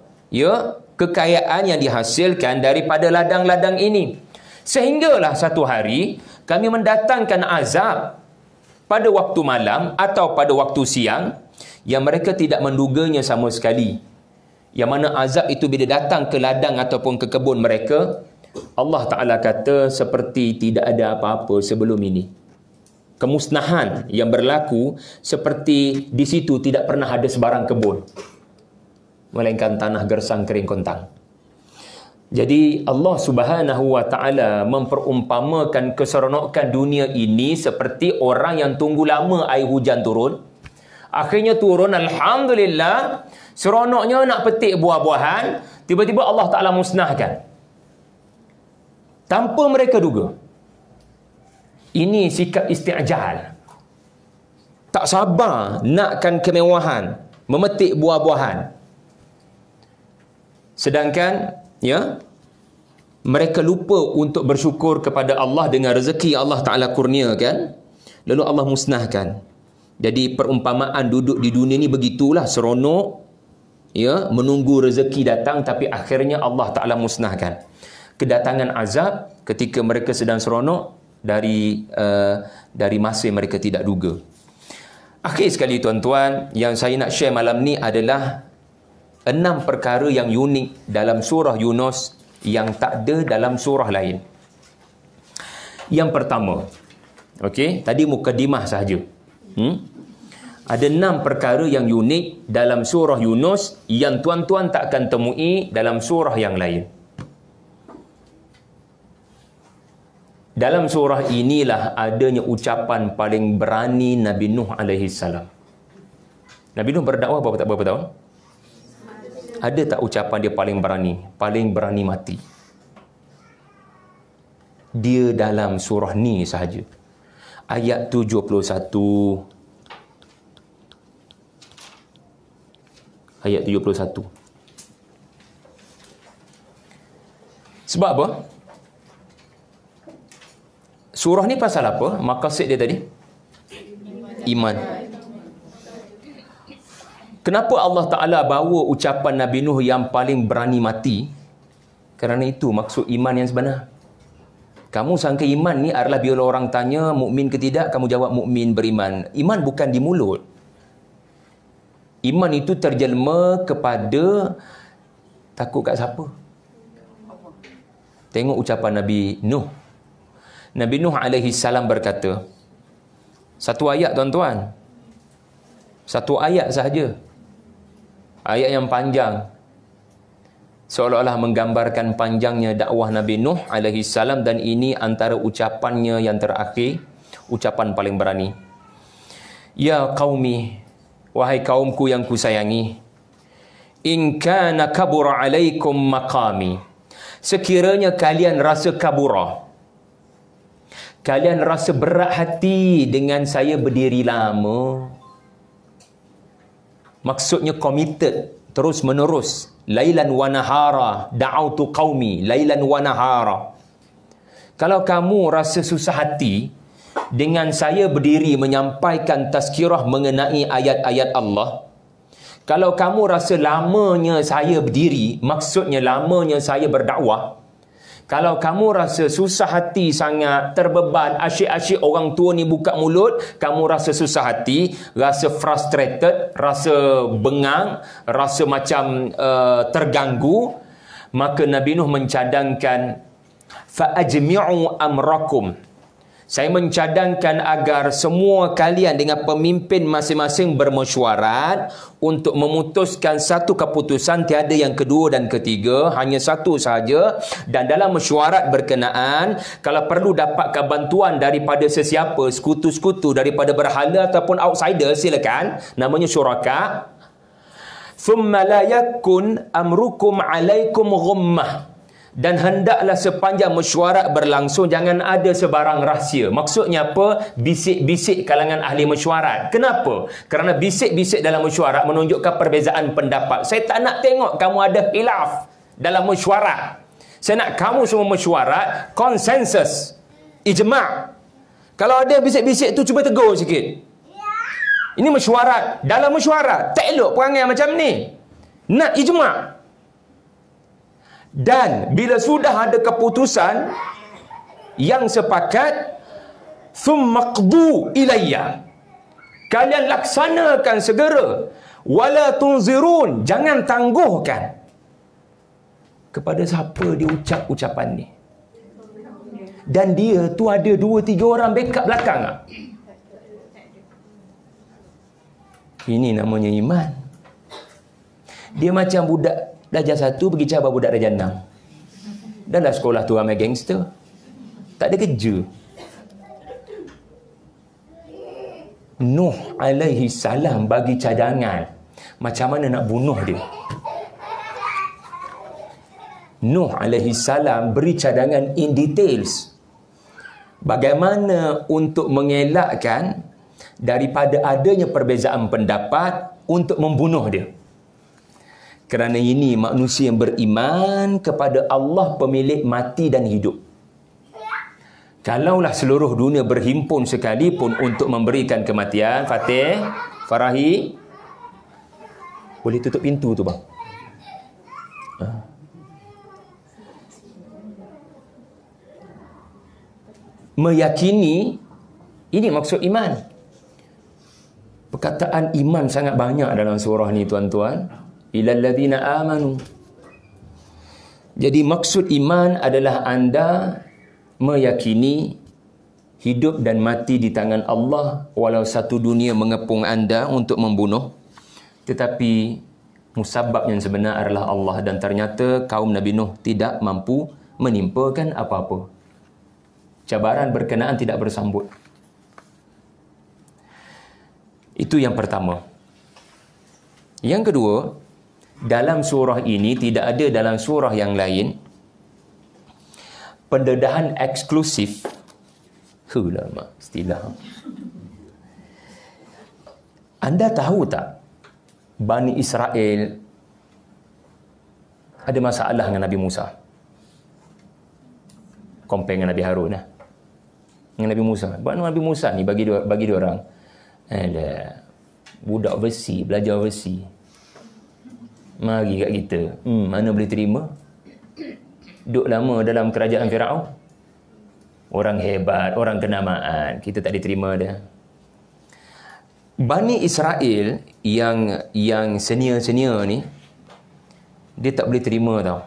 kekayaan yang dihasilkan daripada ladang-ladang ini. Sehinggalah satu hari kami mendatangkan azab pada waktu malam atau pada waktu siang yang mereka tidak menduganya sama sekali. Yang mana azab itu bila datang ke ladang ataupun ke kebun mereka, Allah Ta'ala kata seperti tidak ada apa-apa sebelum ini. Kemusnahan yang berlaku seperti di situ tidak pernah ada sebarang kebun, melainkan tanah gersang kering kontang. Jadi Allah Subhanahu wa Ta'ala memperumpamakan keseronokan dunia ini seperti orang yang tunggu lama air hujan turun. Akhirnya turun, alhamdulillah, seronoknya nak petik buah-buahan, tiba-tiba Allah Ta'ala musnahkan tanpa mereka duga. Ini sikap isti'jal. Tak sabar nakkan kemewahan, memetik buah-buahan. Sedangkan mereka lupa untuk bersyukur kepada Allah dengan rezeki Allah Ta'ala kurniakan, lalu Allah musnahkan. Jadi perumpamaan duduk di dunia ni begitulah, seronok, menunggu rezeki datang, tapi akhirnya Allah Ta'ala musnahkan. Kedatangan azab ketika mereka sedang seronok dari masa yang mereka tidak duga. Akhir sekali tuan-tuan, yang saya nak share malam ni adalah 6 perkara yang unik dalam surah Yunus yang tak ada dalam surah lain. Yang pertama, okey, tadi mukadimah sahaja. Ada 6 perkara yang unik dalam surah Yunus yang tuan-tuan tak akan temui dalam surah yang lain. Dalam surah inilah adanya ucapan paling berani Nabi Nuh alaihi salam. Nabi Nuh berdakwah berapa tahun? Ada tak ucapan dia paling berani? Paling berani mati. Dia dalam surah ni sahaja. Ayat 71. Ayat 71. Sebab apa? Surah ni pasal apa? Maqasid dia tadi? Iman. Kenapa Allah Ta'ala bawa ucapan Nabi Nuh yang paling berani mati? Kerana itu maksud iman yang sebenar. Kamu sangka iman ni adalah bila orang tanya mukmin ke tidak, kamu jawab mukmin, beriman. Iman bukan di mulut. Iman itu terjelma kepada takut kat siapa? Tengok ucapan Nabi Nuh. Nabi Nuh alaihi salam berkata, satu ayat tuan-tuan. Satu ayat sahaja. Ayat yang panjang. Seolah-olah menggambarkan panjangnya dakwah Nabi Nuh alaihi salam, dan ini antara ucapannya yang terakhir, ucapan paling berani. Ya qaumi, wahai kaumku yang kusayangi, in kana kabura alaikum maqami, sekiranya kalian rasa kabura, kalian rasa berat hati dengan saya berdiri lama, maksudnya committed, terus menerus, lailan wa nahara, da'autu qaumi lailan wa nahara. Kalau kamu rasa susah hati dengan saya berdiri menyampaikan tazkirah mengenai ayat-ayat Allah, kalau kamu rasa lamanya saya berdiri, maksudnya lamanya saya berdakwah, kalau kamu rasa susah hati sangat, terbeban, asyik-asyik orang tua ni buka mulut, kamu rasa susah hati, rasa frustrated, rasa bengang, rasa macam terganggu, maka Nabi Nuh mencadangkan, fa'ajmi'u amrakum, saya mencadangkan agar semua kalian dengan pemimpin masing-masing bermesyuarat untuk memutuskan satu keputusan, tiada yang kedua dan ketiga, hanya satu sahaja. Dan dalam mesyuarat berkenaan, kalau perlu dapatkan bantuan daripada sesiapa, sekutu-sekutu, daripada berhala ataupun outsider, silakan, namanya syuraka. Thumma la yakun amrukum alaikum ghummah, dan hendaklah sepanjang mesyuarat berlangsung jangan ada sebarang rahsia. Maksudnya apa? Bisik-bisik kalangan ahli mesyuarat. Kenapa? Kerana bisik-bisik dalam mesyuarat menunjukkan perbezaan pendapat. Saya tak nak tengok kamu ada khilaf dalam mesyuarat. Saya nak kamu semua mesyuarat konsensus, ijma'. Kalau ada bisik-bisik tu, cuba tegur sikit. Ini mesyuarat. Dalam mesyuarat tak elok perangai macam ni. Nak ijma'. Dan bila sudah ada keputusan yang sepakat, thumma qdu ilayya, kalian laksanakan segera, wala tunzirun, jangan tangguhkan. Kepada siapa dia ucap ucapan ni? Dan dia tu ada 2-3 orang backup belakang tak? Ini namanya iman. Dia macam budak darjah 1 pergi cabar budak darjah 6. Dalam sekolah tu ramai gangster, tak ada kerja. Nuh alaihi salam bagi cadangan macam mana nak bunuh dia. Nuh alaihi salam beri cadangan in details bagaimana untuk mengelakkan daripada adanya perbezaan pendapat untuk membunuh dia. Kerana ini manusia yang beriman kepada Allah pemilik mati dan hidup. Kalaulah seluruh dunia berhimpun sekalipun untuk memberikan kematian, Fatih, Farahi, boleh tutup pintu tu bang. Meyakini, ini maksud iman. Perkataan iman sangat banyak dalam surah ni tuan-tuan. Ilal ladzina amanu. Jadi maksud iman adalah anda meyakini hidup dan mati di tangan Allah, walau satu dunia mengepung anda untuk membunuh, tetapi musabab yang sebenar adalah Allah. Dan ternyata kaum Nabi Nuh tidak mampu menimpakan apa-apa. Cabaran berkenaan tidak bersambut. Itu yang pertama. Yang kedua, dalam surah ini tidak ada dalam surah yang lain pendedahan eksklusif. Lama istilah. Anda tahu tak, Bani Israel ada masalah dengan Nabi Musa. Compare dengan Nabi Harun lah. Dengan Nabi Musa. Nabi Musa ni bagi dia orang, ada budak besi, belajar besi. Mari kat kita. Mana boleh terima? Duduk lama dalam kerajaan Firaun. Orang hebat, orang kenamaan. Kita tak diterima dah. Bani Israel yang senior-senior ni, dia tak boleh terima tau.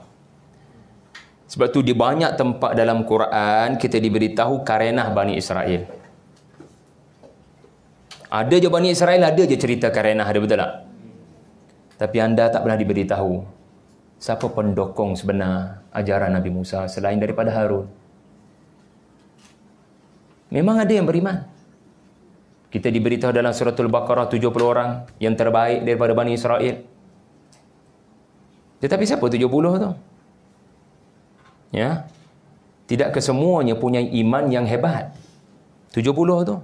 Sebab tu di banyak tempat dalam Quran kita diberitahu karenah Bani Israel. Ada je Bani Israel, ada je cerita karenah, ada betul tak? Tapi anda tak pernah diberitahu siapa pendokong sebenar ajaran Nabi Musa selain daripada Harun. Memang ada yang beriman. Kita diberitahu dalam suratul Baqarah 70 orang yang terbaik daripada Bani Israel. Tetapi siapa 70 tu? Ya. Tidak kesemuanya punya iman yang hebat. 70 tu.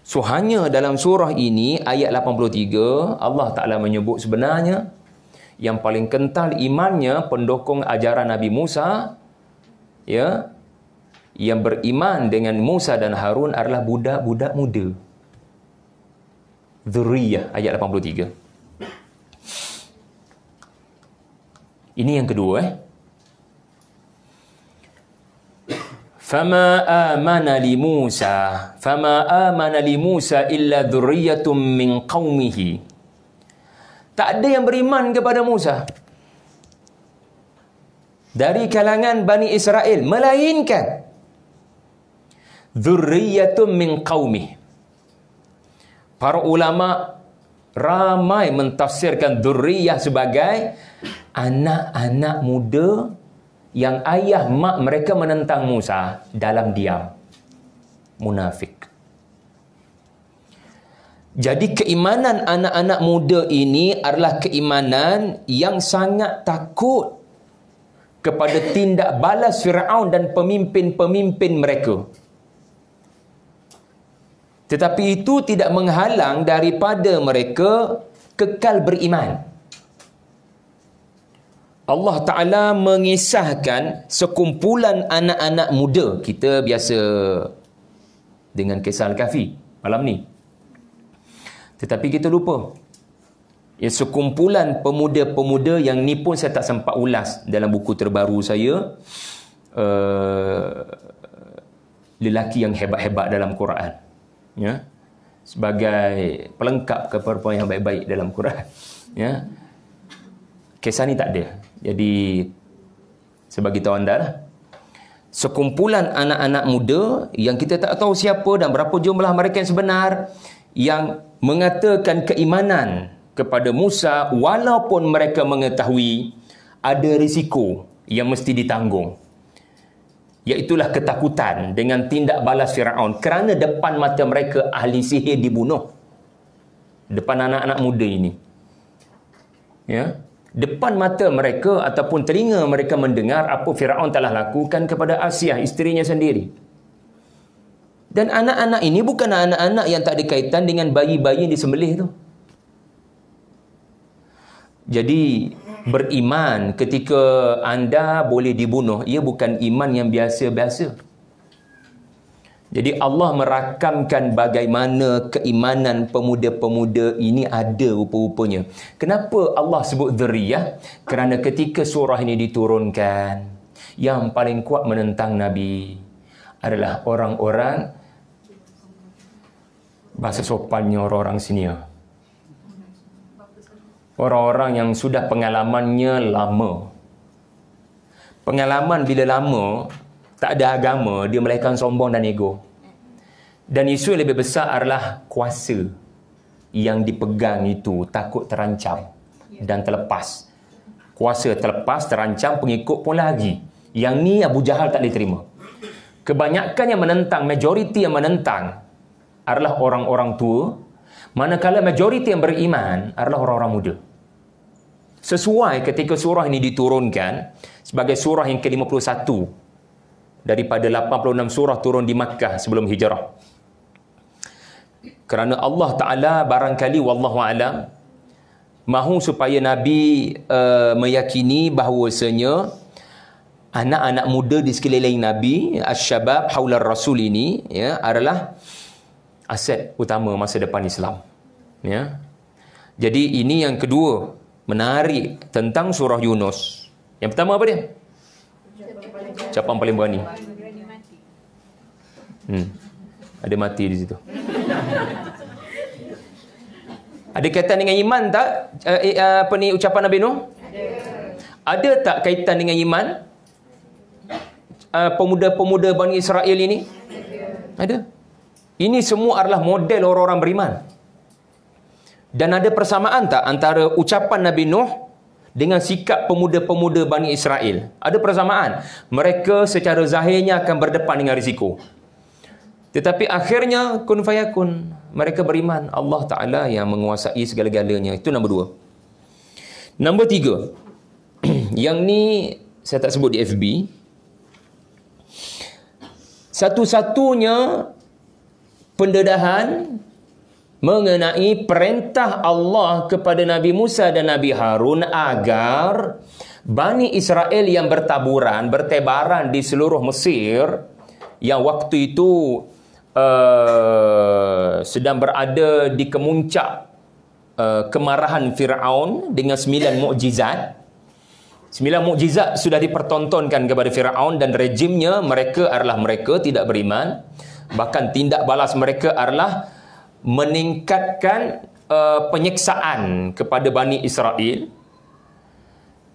So hanya dalam surah ini ayat 83 Allah Ta'ala menyebut sebenarnya yang paling kental imannya pendokong ajaran Nabi Musa, ya, yang beriman dengan Musa dan Harun adalah budak-budak muda. Dzurriyyah ayat 83. Ini yang kedua. Fama amana li Musa illa dzurriyyatun min qaumihi. Tak ada yang beriman kepada Musa dari kalangan Bani Israel, melainkan dzurriyyatun min qaumih. Para ulama ramai mentafsirkan dzurriyyah sebagai anak-anak muda yang ayah mak mereka menentang Musa dalam diam. Munafik. Jadi keimanan anak-anak muda ini adalah keimanan yang sangat takut kepada tindak balas Firaun dan pemimpin-pemimpin mereka. Tetapi itu tidak menghalang daripada mereka kekal beriman. Allah Ta'ala mengisahkan sekumpulan anak-anak muda. Kita biasa dengan kisah Al-Kahfi malam ni. Tetapi kita lupa. Ya, sekumpulan pemuda-pemuda yang ni pun saya tak sempat ulas dalam buku terbaru saya. Lelaki yang hebat-hebat dalam Quran. Ya, sebagai pelengkap keperempuan yang baik-baik dalam Quran. Ya, kisah ni tak ada. Jadi sebagi tahu anda lah, sekumpulan anak-anak muda yang kita tak tahu siapa dan berapa jumlah mereka yang sebenar, yang mengatakan keimanan kepada Musa walaupun mereka mengetahui ada risiko yang mesti ditanggung. Iaitulah ketakutan dengan tindak balas Firaun kerana depan mata mereka ahli sihir dibunuh. Depan anak-anak muda ini. Ya, depan mata mereka ataupun telinga mereka mendengar apa Firaun telah lakukan kepada Asiah, isterinya sendiri. Dan anak-anak ini bukan anak-anak yang tak ada kaitan dengan bayi-bayi yang disembelih tu. Jadi beriman ketika anda boleh dibunuh, ia bukan iman yang biasa-biasa. Jadi Allah merakamkan bagaimana keimanan pemuda-pemuda ini ada rupa-rupanya. Kenapa Allah sebut dzurriyyah? Kerana ketika surah ini diturunkan, yang paling kuat menentang Nabi adalah orang-orang, bahasa sopannya orang-orang senior. Orang-orang yang sudah pengalamannya lama. Pengalaman bila lama, tak ada agama, dia melahirkan sombong dan ego. Dan isu yang lebih besar adalah kuasa yang dipegang itu takut terancam dan terlepas. Kuasa terlepas, terancam, pengikut pun lagi. Yang ni Abu Jahal tak boleh terima. Kebanyakan yang menentang, majoriti yang menentang adalah orang-orang tua, manakala majoriti yang beriman adalah orang-orang muda. Sesuai ketika surah ini diturunkan sebagai surah yang ke-51 daripada 86 surah turun di Makkah sebelum hijrah. Kerana Allah Ta'ala barangkali wallahu alam mahu supaya Nabi meyakini bahawasanya anak-anak muda di sekeliling Nabi, asyabab haular rasul ini, ya, adalah aset utama masa depan Islam. Ya. Jadi ini yang kedua, menarik tentang surah Yunus. Yang pertama apa dia? Ucapan paling berani. Ada mati di situ. Ada kaitan dengan iman tak? Ucapan Nabi Nuh? Ada tak kaitan dengan iman? Pemuda-pemuda Bani Israel ini? Ada. Ini semua adalah model orang-orang beriman. Dan ada persamaan tak antara ucapan Nabi Nuh dengan sikap pemuda-pemuda Bani Israel? Ada persamaan. Mereka secara zahirnya akan berdepan dengan risiko. Tetapi akhirnya kun fayakun. Mereka beriman Allah Ta'ala yang menguasai segala-galanya. Itu nombor 2. Nombor 3. Yang ni saya tak sebut di FB. Satu-satunya pendedahan mengenai perintah Allah kepada Nabi Musa dan Nabi Harun agar Bani Israel yang bertebaran di seluruh Mesir, yang waktu itu sedang berada di kemuncak kemarahan Fir'aun dengan 9 mukjizat. 9 mukjizat sudah dipertontonkan kepada Fir'aun dan rejimnya. Mereka tidak beriman. Bahkan tindak balas mereka adalah meningkatkan penyiksaan kepada Bani Israel.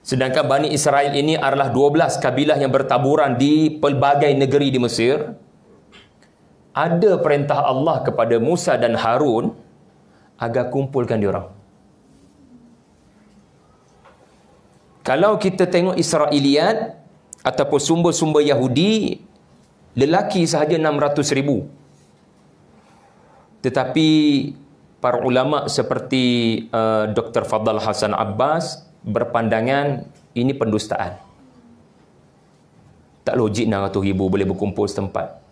Sedangkan Bani Israel ini adalah 12 kabilah yang bertaburan di pelbagai negeri di Mesir. Ada perintah Allah kepada Musa dan Harun agar kumpulkan diorang. Kalau kita tengok Israiliyat ataupun sumber-sumber Yahudi, lelaki sahaja 600,000. Tetapi para ulama seperti Dr. Fadl Hasan Abbas berpandangan ini pendustaan. Tak logik 600,000 boleh berkumpul setempat.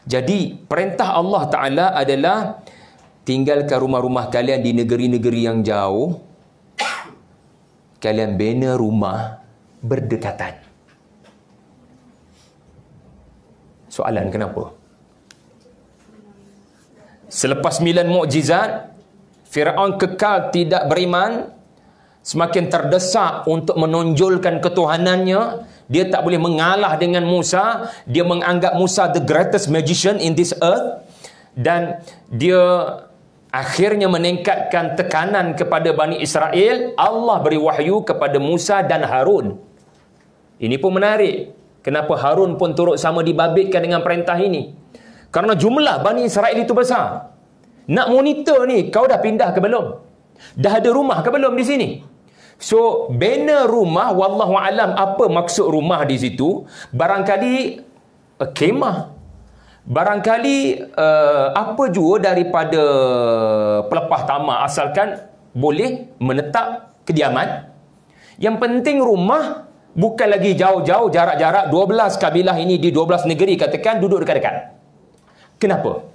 Jadi perintah Allah Ta'ala adalah tinggalkan rumah-rumah kalian di negeri-negeri yang jauh. Kalian bina rumah berdekatan. Soalan kenapa? Selepas 9 mukjizat, Fir'aun kekal tidak beriman, semakin terdesak untuk menonjolkan ketuhanannya. Dia tak boleh mengalah dengan Musa. Dia menganggap Musa the greatest magician in this earth. Dan dia akhirnya meningkatkan tekanan kepada Bani Israel. Allah beri wahyu kepada Musa dan Harun. Ini pun menarik. Kenapa Harun pun turut sama dibabitkan dengan perintah ini? Karena jumlah Bani Israel itu besar. Nak monitor ni, kau dah pindah ke belum? Dah ada rumah ke belum di sini? So, bina rumah, wallahu alam apa maksud rumah di situ? Barangkali kemah. Barangkali apa jua daripada pelepah tamak, asalkan boleh menetap kediaman. Yang penting rumah bukan lagi jauh-jauh, jarak-jarak 12 kabilah ini di 12 negeri, katakan duduk dekat-dekat. Kenapa?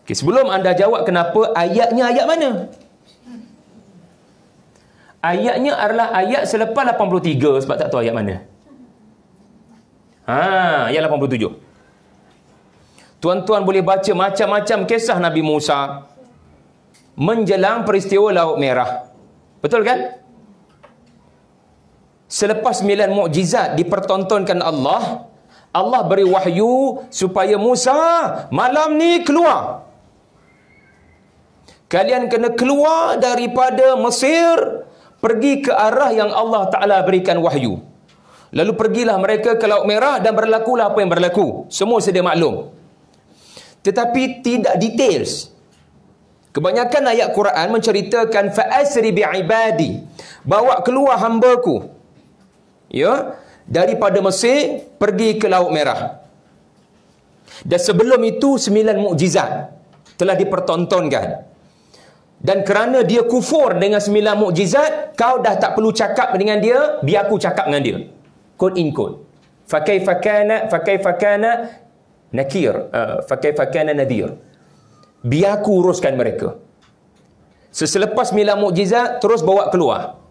Okay, sebelum anda jawab kenapa, ayatnya ayat mana? Ayatnya adalah ayat selepas 83, sebab tak tahu ayat mana. Ayat 87. Tuan-tuan boleh baca macam-macam kisah Nabi Musa menjelang peristiwa Laut Merah. Betul kan? Selepas 9 mukjizat dipertontonkan Allah, Allah beri wahyu supaya Musa malam ni keluar. Kalian kena keluar daripada Mesir, pergi ke arah yang Allah Ta'ala berikan wahyu. Lalu pergilah mereka ke Laut Merah dan berlakulah apa yang berlaku. Semua sedia maklum. Tetapi tidak details. Kebanyakan ayat Quran menceritakan fa'asri bi'ibadi, bawa keluar hamba-Ku, ya, daripada Mesir pergi ke Laut Merah. Dan sebelum itu 9 mukjizat telah dipertontonkan. Dan kerana dia kufur dengan 9 mukjizat, kau dah tak perlu cakap dengan dia, biar aku cakap dengan dia. Quote in quote. Fakaifa kana nakir, fakaifa kana nadhir. Biar aku uruskan mereka. Selepas 9 mukjizat, terus bawa keluar.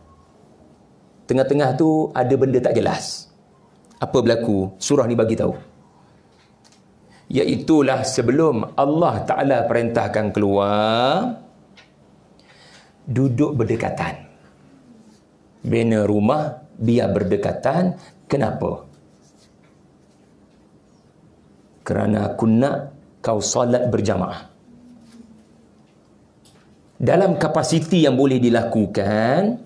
Tengah-tengah tu ada benda tak jelas. Apa berlaku? Surah ni bagi tahu. Iaitulah sebelum Allah Ta'ala perintahkan keluar, duduk berdekatan. Bina rumah, biar berdekatan. Kenapa? Kerana aku nak kau solat berjamaah. Dalam kapasiti yang boleh dilakukan,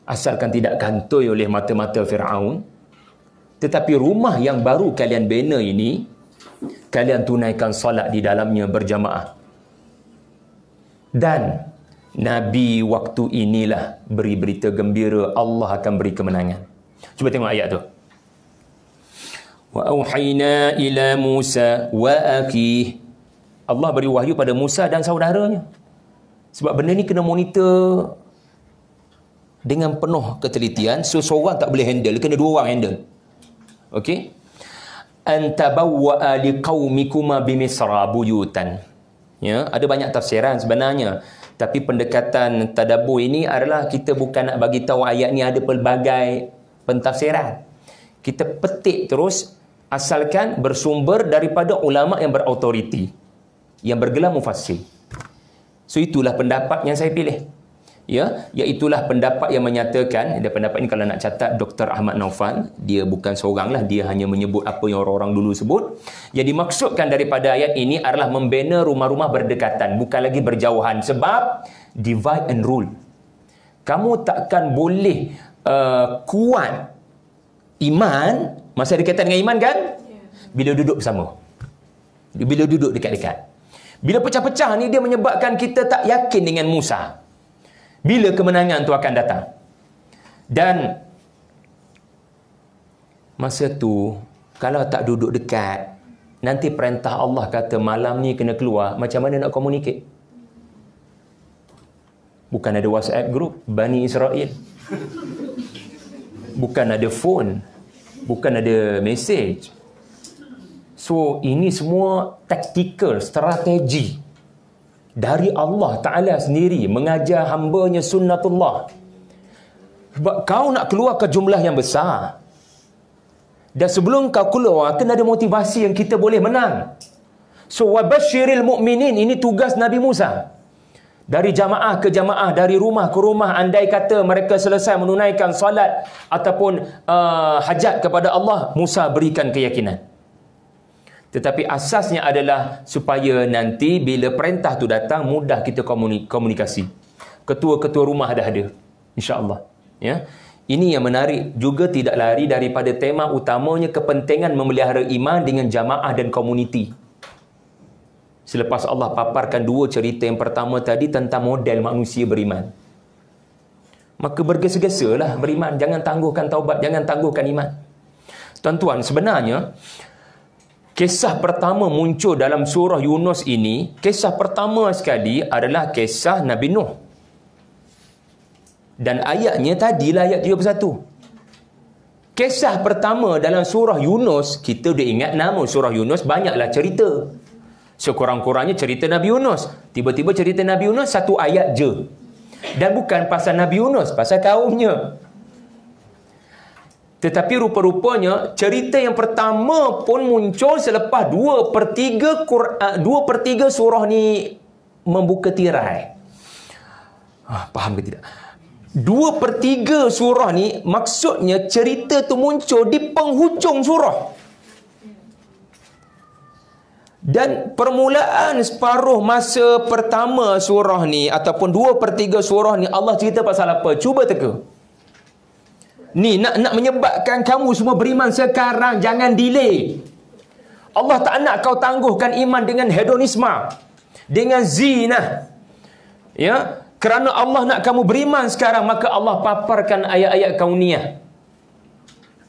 asalkan tidak kantoi oleh mata-mata Fir'aun. Tetapi rumah yang baru kalian bina ini, kalian tunaikan solat di dalamnya berjamaah. Dan Nabi waktu inilah beri berita gembira, Allah akan beri kemenangan. Cuba tengok ayat tu. Wa auhayna ila Musa wa akih. Allah beri wahyu pada Musa dan saudaranya. Sebab benda ni kena monitor dengan penuh ketelitian. Seorang tak boleh handle, kena 2 orang handle. Okey? Antabawwa'a liqaumikuma bimisra buyutan. Ya, ada banyak tafsiran sebenarnya. Tapi pendekatan tadabbur ini adalah kita bukan nak bagi tahu ayat ni ada pelbagai pentafsiran. Kita petik terus asalkan bersumber daripada ulama yang berautoriti, yang bergelar mufassir. So itulah pendapat yang saya pilih. Ya, iaitulah pendapat yang menyatakan, dan pendapat ini kalau nak catat Dr. Ahmad Naufal, dia bukan seorang lah, dia hanya menyebut apa yang orang-orang dulu sebut. Yang dimaksudkan daripada ayat ini adalah membina rumah-rumah berdekatan, bukan lagi berjauhan. Sebab divide and rule. Kamu takkan boleh kuat iman, masa dikaitan dengan iman kan? Bila duduk bersama. Bila duduk dekat-dekat. Bila pecah-pecah ni dia menyebabkan kita tak yakin dengan Musa. Bila kemenangan tu akan datang. Dan masa tu kalau tak duduk dekat, nanti perintah Allah kata malam ni kena keluar, macam mana nak communicate? Bukan ada WhatsApp group Bani Israel. Bukan ada phone. Bukan ada message. So, ini semua tactical, strategi dari Allah Ta'ala sendiri mengajar hambanya sunnatullah. Sebab kau nak keluar ke jumlah yang besar. Dan sebelum kau keluar, kena ada motivasi yang kita boleh menang. So, wabashiril mu'minin, ini tugas Nabi Musa. Dari jamaah ke jamaah, dari rumah ke rumah, andai kata mereka selesai menunaikan salat ataupun hajat kepada Allah, Musa berikan keyakinan. Tetapi asasnya adalah supaya nanti bila perintah tu datang, mudah kita komunikasi. Ketua-ketua rumah dah ada, insya-Allah. Ya. Ini yang menarik juga, tidak lari daripada tema utamanya, kepentingan memelihara iman dengan jamaah dan komuniti. Selepas Allah paparkan 2 cerita, yang pertama tadi tentang model manusia beriman. Maka bergesa-gesalah beriman, jangan tangguhkan taubat, jangan tangguhkan iman. Tuan-tuan, sebenarnya kisah pertama muncul dalam surah Yunus ini, kisah pertama sekali adalah kisah Nabi Nuh. Dan ayatnya tadilah ayat 31. Kisah pertama dalam surah Yunus, kita dah ingat nama surah Yunus, banyaklah cerita. Sekurang-kurangnya cerita Nabi Yunus. Tiba-tiba cerita Nabi Yunus 1 ayat je. Dan bukan pasal Nabi Yunus, pasal kaumnya. Tetapi rupa-rupanya cerita yang pertama pun muncul selepas 2/3 surah ni membuka tirai. Faham ke tidak? 2/3 surah ni maksudnya cerita tu muncul di penghujung surah. Dan permulaan separuh masa pertama surah ni ataupun 2/3 surah ni Allah cerita pasal apa? Cuba teka. Ni nak menyebabkan kamu semua beriman sekarang, jangan delay. Allah tak nak kau tangguhkan iman dengan hedonisme, dengan zina. Ya, kerana Allah nak kamu beriman sekarang, maka Allah paparkan ayat-ayat kauniyah.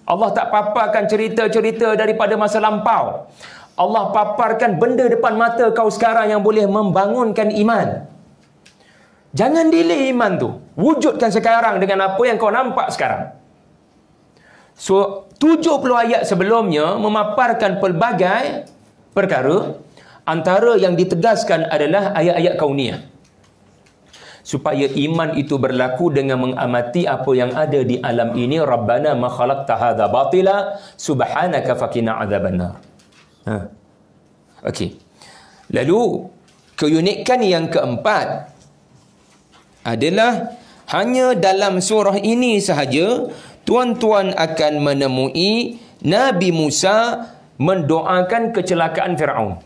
Allah tak paparkan cerita-cerita daripada masa lampau. Allah paparkan benda depan mata kau sekarang yang boleh membangunkan iman. Jangan delay iman tu. Wujudkan sekarang dengan apa yang kau nampak sekarang. So, 70 ayat sebelumnya memaparkan pelbagai perkara. Antara yang ditegaskan adalah ayat-ayat kauniyah. Supaya iman itu berlaku dengan mengamati apa yang ada di alam ini. Rabbana ma khalaqta hadza batila subhanaka faqina adzabannar. Okey. Lalu keunikan yang keempat adalah hanya dalam surah ini sahaja tuan-tuan akan menemui Nabi Musa mendoakan kecelakaan Firaun.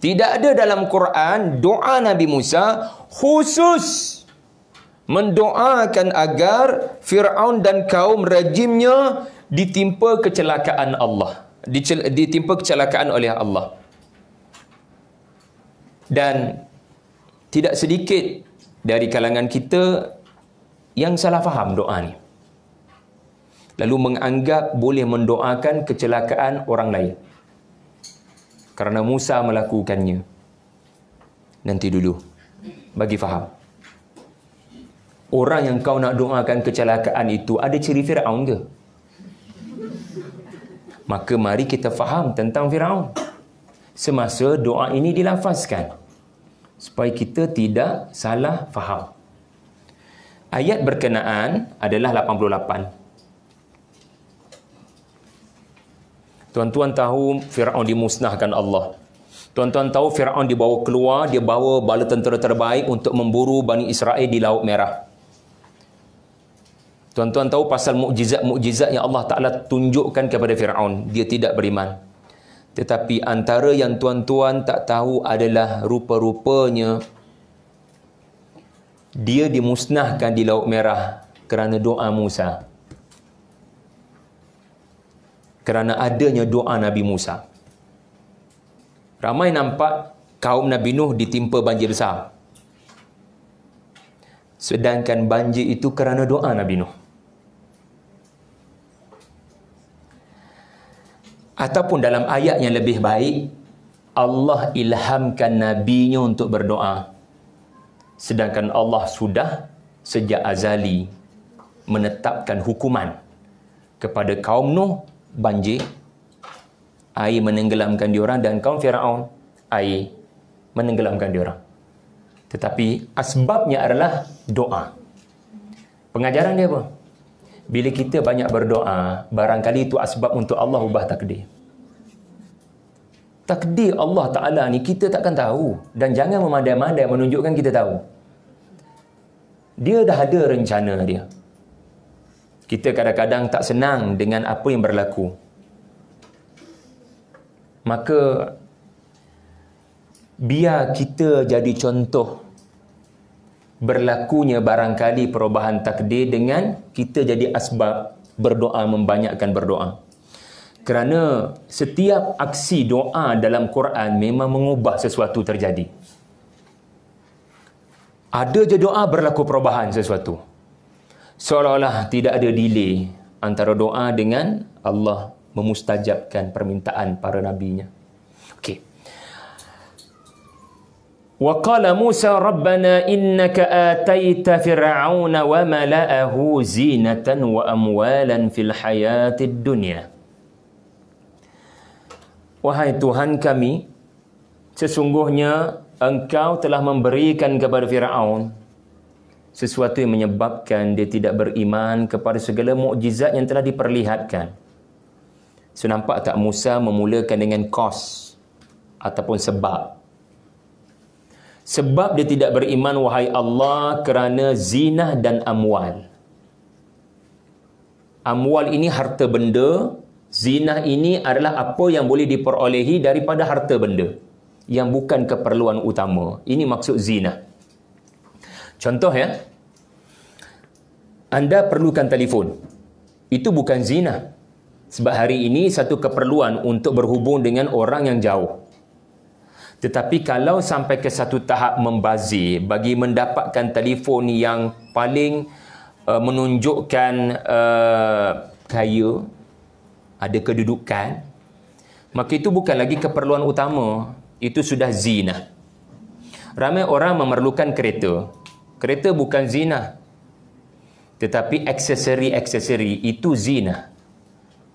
Tidak ada dalam Quran doa Nabi Musa khusus mendoakan agar Firaun dan kaum rejimnya ditimpa kecelakaan Allah. Ditimpa kecelakaan oleh Allah. Dan tidak sedikit dari kalangan kita yang salah faham doa ni, lalu menganggap boleh mendoakan kecelakaan orang lain kerana Musa melakukannya. Nanti dulu bagi faham, orang yang kau nak doakan kecelakaan itu ada ciri Firaun ke? Maka mari kita faham tentang Firaun semasa doa ini dilafazkan, supaya kita tidak salah faham. Ayat berkenaan adalah 88. Tuan-tuan tahu Firaun dimusnahkan Allah. Tuan-tuan tahu Firaun dibawa keluar, dia bawa bala tentera terbaik untuk memburu Bani Israel di Laut Merah. Tuan-tuan tahu pasal mukjizat-mukjizat yang Allah Ta'ala tunjukkan kepada Firaun. Dia tidak beriman. Tetapi antara yang tuan-tuan tak tahu adalah rupa-rupanya dia dimusnahkan di Laut Merah kerana doa Musa. Kerana adanya doa Nabi Musa. Ramai nampak kaum Nabi Nuh ditimpa banjir besar. Sedangkan banjir itu kerana doa Nabi Nuh. Ataupun dalam ayat yang lebih baik, Allah ilhamkan Nabi-Nya untuk berdoa. Sedangkan Allah sudah sejak azali menetapkan hukuman kepada kaum Nuh, banjir, air menenggelamkan diorang, dan kaum Firaun, air menenggelamkan diorang. Tetapi asbabnya adalah doa. Pengajaran dia apa? Bila kita banyak berdoa, barangkali itu asbab untuk Allah ubah takdir. Takdir Allah Ta'ala ni kita takkan tahu. Dan jangan memandai-mandai menunjukkan kita tahu. Dia dah ada rencana dia. Kita kadang-kadang tak senang dengan apa yang berlaku. Maka biar kita jadi contoh berlakunya barangkali perubahan takdir dengan kita jadi asbab berdoa, membanyakkan berdoa. Kerana setiap aksi doa dalam Quran memang mengubah sesuatu terjadi. Ada je doa berlaku perubahan sesuatu. Seolah-olah tidak ada delay antara doa dengan Allah memustajabkan permintaan para nabinya. Okey. Wa qala Musa rabbana innaka ataita fir'auna wa mala'ahu zinatan wa amwalan fil hayatid dunya. Wahai Tuhan kami, sesungguhnya Engkau telah memberikan kepada Firaun sesuatu yang menyebabkan dia tidak beriman kepada segala mukjizat yang telah diperlihatkan. So, nampak tak Musa memulakan dengan kos ataupun sebab. Sebab dia tidak beriman, wahai Allah, kerana zinah dan amwal. Amwal ini harta benda, Zina ini adalah apa yang boleh diperolehi daripada harta benda yang bukan keperluan utama. Ini maksud zina. Contoh ya, anda perlukan telefon. Itu bukan zina. Sebab hari ini satu keperluan untuk berhubung dengan orang yang jauh. Tetapi kalau sampai ke satu tahap membazir bagi mendapatkan telefon yang paling menunjukkan kaya, ada kedudukan, maka itu bukan lagi keperluan utama. Itu sudah zina. Ramai orang memerlukan kereta. Kereta bukan zina. Tetapi aksesori-aksesori itu zina.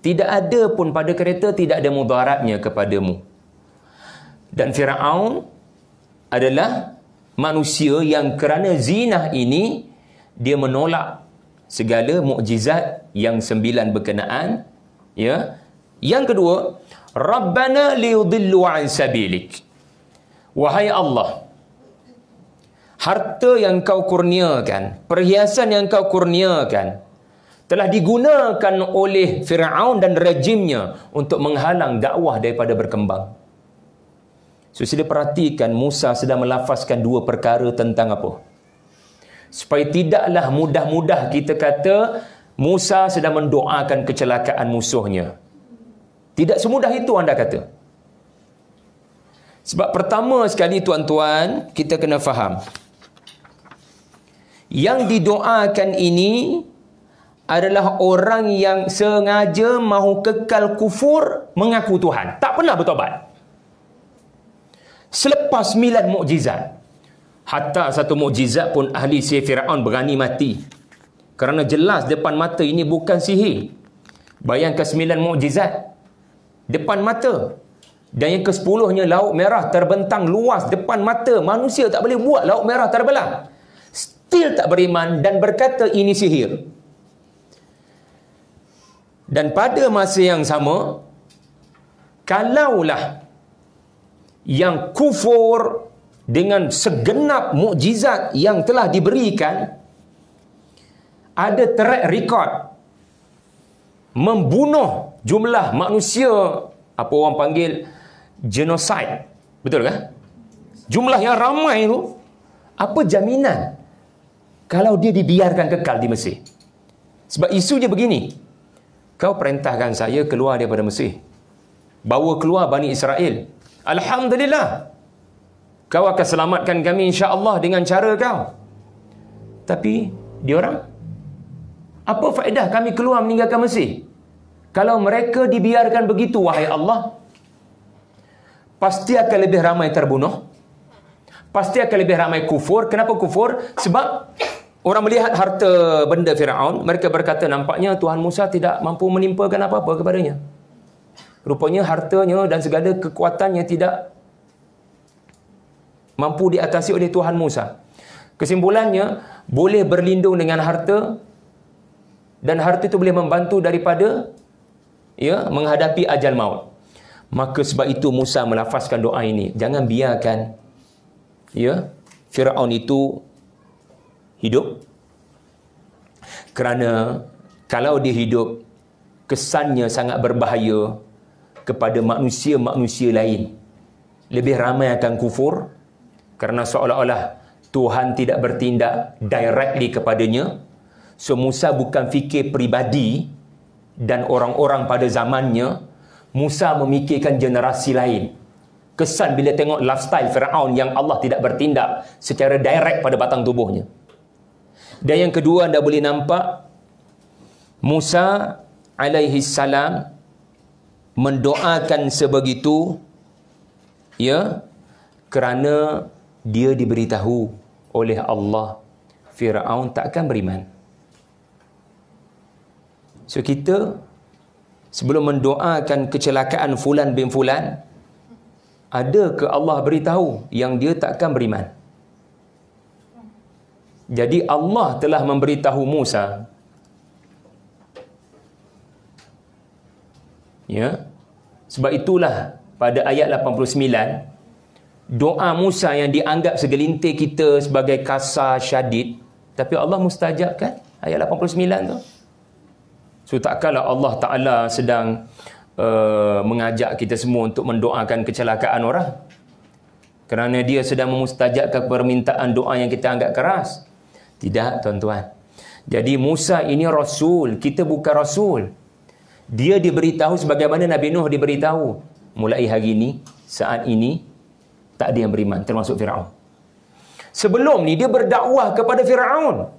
Tidak ada pun pada kereta, tidak ada mudaratnya kepadamu. Dan Firaun adalah manusia yang kerana zina ini, dia menolak segala mukjizat yang 9 berkenaan. Ya. Yang kedua, Rabbana liyudillu an sabilik. Wahai Allah, harta yang kau kurniakan, perhiasan yang kau kurniakan, telah digunakan oleh Firaun dan rejimnya untuk menghalang dakwah daripada berkembang. So, sila perhatikan Musa sedang melafazkan dua perkara tentang apa? Supaya tidaklah mudah-mudah kita kata Musa sedang mendoakan kecelakaan musuhnya. Tidak semudah itu anda kata. Sebab pertama sekali tuan-tuan, kita kena faham. Yang didoakan ini adalah orang yang sengaja mahu kekal kufur mengaku Tuhan. Tak pernah bertobat. Selepas 9 mukjizat. Hatta satu mukjizat pun ahli sihir Firaun berani mati. Kerana jelas depan mata ini bukan sihir. Bayangkan 9 mukjizat depan mata. Dan yang ke-10-nya laut merah terbentang luas depan mata. Manusia tak boleh buat laut merah terbelah. Still tak beriman dan berkata ini sihir. Dan pada masa yang sama, kalaulah yang kufur dengan segenap mukjizat yang telah diberikan, ada track record membunuh jumlah manusia, apa orang panggil genocide, betul kan? Jumlah yang ramai tu, apa jaminan kalau dia dibiarkan kekal di Mesir? Sebab isunya begini, kau perintahkan saya keluar daripada Mesir, bawa keluar Bani Israel, alhamdulillah, kau akan selamatkan kami insya-Allah dengan cara kau. Tapi diorang, apa faedah kami keluar meninggalkan Mesir kalau mereka dibiarkan begitu? Wahai Allah, pasti akan lebih ramai terbunuh, pasti akan lebih ramai kufur. Kenapa kufur? Sebab orang melihat harta benda Firaun, mereka berkata nampaknya Tuhan Musa tidak mampu menimpakan apa-apa kepadanya. Rupanya hartanya dan segala kekuatannya tidak mampu diatasi oleh Tuhan Musa. Kesimpulannya, boleh berlindung dengan harta, dan harta itu boleh membantu daripada menghadapi ajal maut. Maka sebab itu Musa melafazkan doa ini. Jangan biarkan Firaun itu hidup. Kerana kalau dia hidup, kesannya sangat berbahaya kepada manusia-manusia lain. Lebih ramai akan kufur, kerana seolah-olah Tuhan tidak bertindak directly kepadanya. So Musa bukan fikir peribadi dan orang-orang pada zamannya. Musa memikirkan generasi lain. Kesan bila tengok lifestyle Firaun yang Allah tidak bertindak secara direct pada batang tubuhnya. Dan yang kedua, anda boleh nampak Musa alaihi salam mendoakan sebegitu kerana dia diberitahu oleh Allah Firaun takkan beriman. So kita sebelum mendoakan kecelakaan fulan bin fulan, ada ke Allah beritahu yang dia takkan beriman? Jadi Allah telah memberitahu Musa. Sebab itulah pada ayat 89, doa Musa yang dianggap segelintir kita sebagai kasar, syadid, tapi Allah mustajabkan ayat 89 tu. So takkanlah Allah Ta'ala sedang mengajak kita semua untuk mendoakan kecelakaan orang, kerana dia sedang memustajabkan permintaan doa yang kita anggap keras. Tidak, tuan-tuan. Jadi Musa ini Rasul, kita bukan Rasul. Dia diberitahu sebagaimana Nabi Nuh diberitahu. Mulai hari ini, saat ini, tak ada yang beriman, termasuk Fir'aun. Sebelum ni dia berdakwah kepada Fir'aun.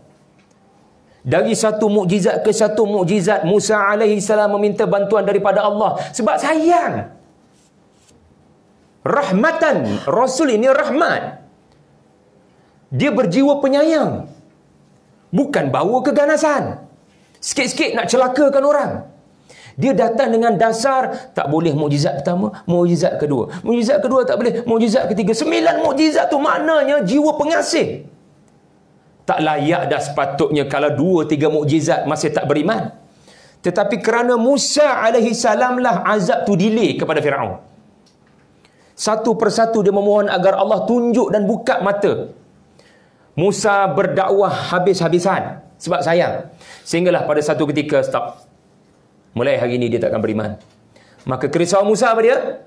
Dari satu mukjizat ke satu mukjizat, Musa alaihi salam meminta bantuan daripada Allah sebab sayang. Rahmatan, Rasul ini rahmat. Dia berjiwa penyayang, bukan bawa keganasan, sikit-sikit nak celakakan orang. Dia datang dengan dasar tak boleh mukjizat pertama, mukjizat kedua. Mukjizat kedua tak boleh, mukjizat ketiga. 9 mukjizat tu maknanya jiwa pengasih. Tak layak dah sepatutnya kalau 2-3 mukjizat masih tak beriman. Tetapi kerana Musa alaihi salam lah azab tu delay kepada Fir'aun. Satu persatu dia memohon agar Allah tunjuk dan buka mata. Musa berdakwah habis-habisan sebab sayang. Sehinggalah pada satu ketika stop. Mulai hari ini dia takkan beriman. Maka kerisauan Musa apa dia?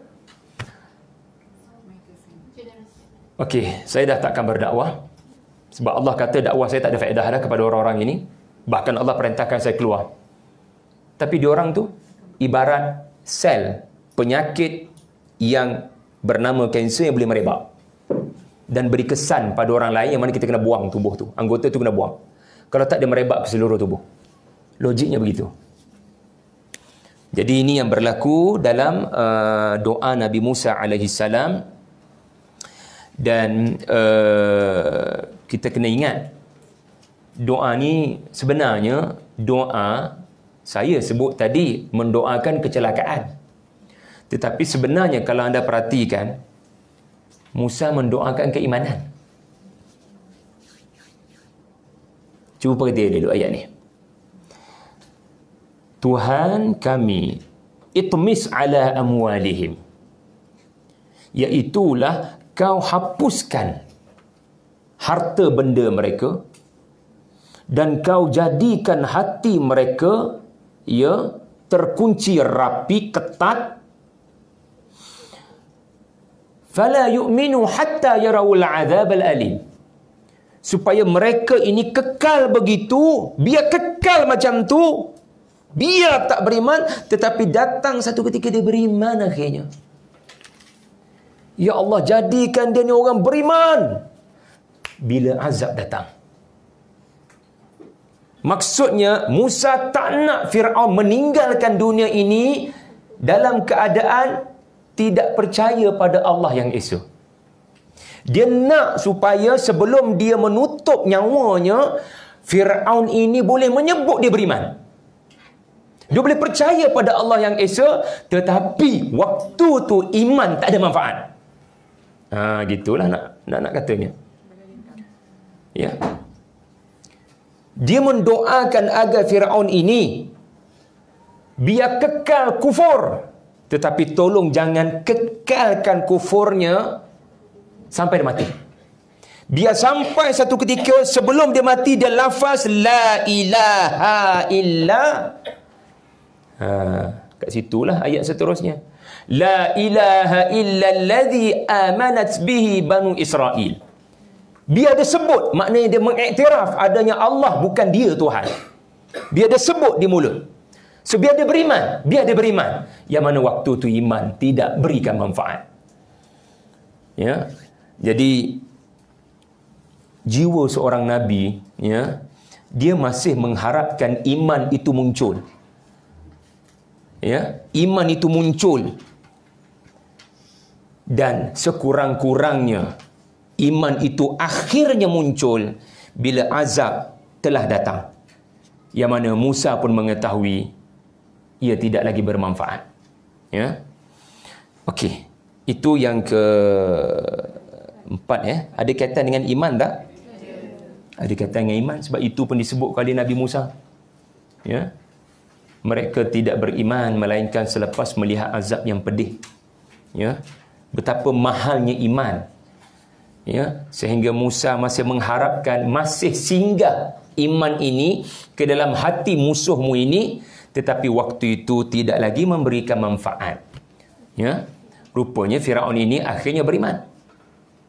Okey, saya dah takkan berdakwah. Sebab Allah kata dakwah saya tak ada faedah dah kepada orang-orang ini. Bahkan Allah perintahkan saya keluar. Tapi diorang tu ibarat sel penyakit yang bernama kanser yang boleh merebak dan beri kesan pada orang lain, yang mana kita kena buang tubuh tu. Anggota tu kena buang. Kalau tak, dia merebak ke seluruh tubuh. Logiknya begitu. Jadi ini yang berlaku dalam doa Nabi Musa alaihi salam. Dan kita kena ingat, doa ni sebenarnya doa saya sebut tadi mendoakan kecelakaan. Tetapi sebenarnya kalau anda perhatikan, Musa mendoakan keimanan. Cuba perhati dulu ayat ni. Tuhan kami, itmis ala amwalihim, iaitulah kau hapuskan harta benda mereka dan kau jadikan hati mereka terkunci rapi, ketat. Fala yu'minu hatta yarawul azab al-alim. Supaya mereka ini kekal begitu, biar kekal macam tu, biar tak beriman, tetapi datang satu ketika dia beriman akhirnya. Ya Allah, jadikan dia ni orang beriman bila azab datang. Maksudnya Musa tak nak Fir'aun meninggalkan dunia ini dalam keadaan tidak percaya pada Allah yang Esa. Dia nak supaya sebelum dia menutup nyawanya, Fir'aun ini boleh menyebut dia beriman. Dia boleh percaya pada Allah yang Esa, tetapi waktu tu iman tak ada manfaat. Gitulah nak katanya. Ya. Dia mendoakan agar Fir'aun ini biar kekal kufur, tetapi tolong jangan kekalkan kufurnya sampai dia mati. Biar sampai satu ketika sebelum dia mati dia lafaz la ilaha illa. Kat situlah ayat seterusnya. La ilaha illa alladhi amanat bihi banu Israel. Biar dia sebut, maknanya dia mengiktiraf adanya Allah, bukan dia Tuhan. Biar dia sebut di mulut. So biar dia beriman, yang mana waktu tu iman tidak berikan manfaat. Ya. Jadi jiwa seorang nabi, ya, dia masih mengharapkan iman itu muncul. Ya, iman itu muncul. Dan sekurang-kurangnya iman itu akhirnya muncul bila azab telah datang, yang mana Musa pun mengetahui ia tidak lagi bermanfaat. Ya. Okey, itu yang keempat, ya. Ada kaitan dengan iman tak? Ada kaitan dengan iman, sebab itu pun disebut oleh Nabi Musa. Ya. Mereka tidak beriman melainkan selepas melihat azab yang pedih. Ya. Betapa mahalnya iman. Ya, sehingga Musa masih mengharapkan, masih singgah iman ini ke dalam hati musuhmu ini, Tetapi waktu itu tidak lagi memberikan manfaat. Ya, rupanya Firaun ini akhirnya beriman.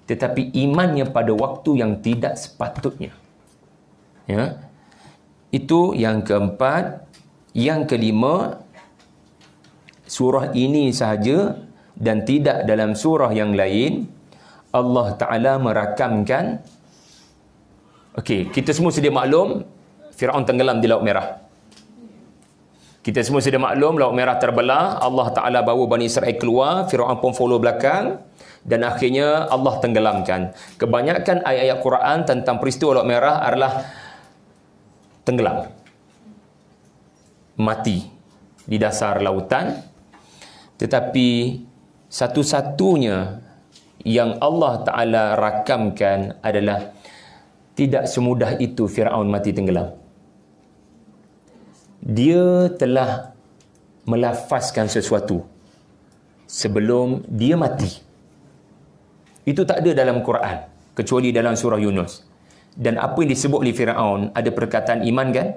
Tetapi imannya pada waktu yang tidak sepatutnya. Ya, itu yang keempat. Yang kelima, surah ini sahaja dan tidak dalam surah yang lain, Allah Ta'ala merakamkan. Okey, kita semua sedia maklum Firaun tenggelam di Laut Merah. Kita semua sedia maklum Laut Merah terbelah, Allah Ta'ala bawa Bani Israel keluar, Firaun pun follow belakang, dan akhirnya Allah tenggelamkan. Kebanyakan ayat-ayat Quran tentang peristiwa Laut Merah adalah tenggelam, mati di dasar lautan. Tetapi satu-satunya yang Allah Ta'ala rakamkan adalah tidak semudah itu Firaun mati tenggelam. Dia telah melafazkan sesuatu sebelum dia mati. Itu tak ada dalam Quran kecuali dalam surah Yunus. Dan apa yang disebut oleh Firaun, ada perkataan iman kan?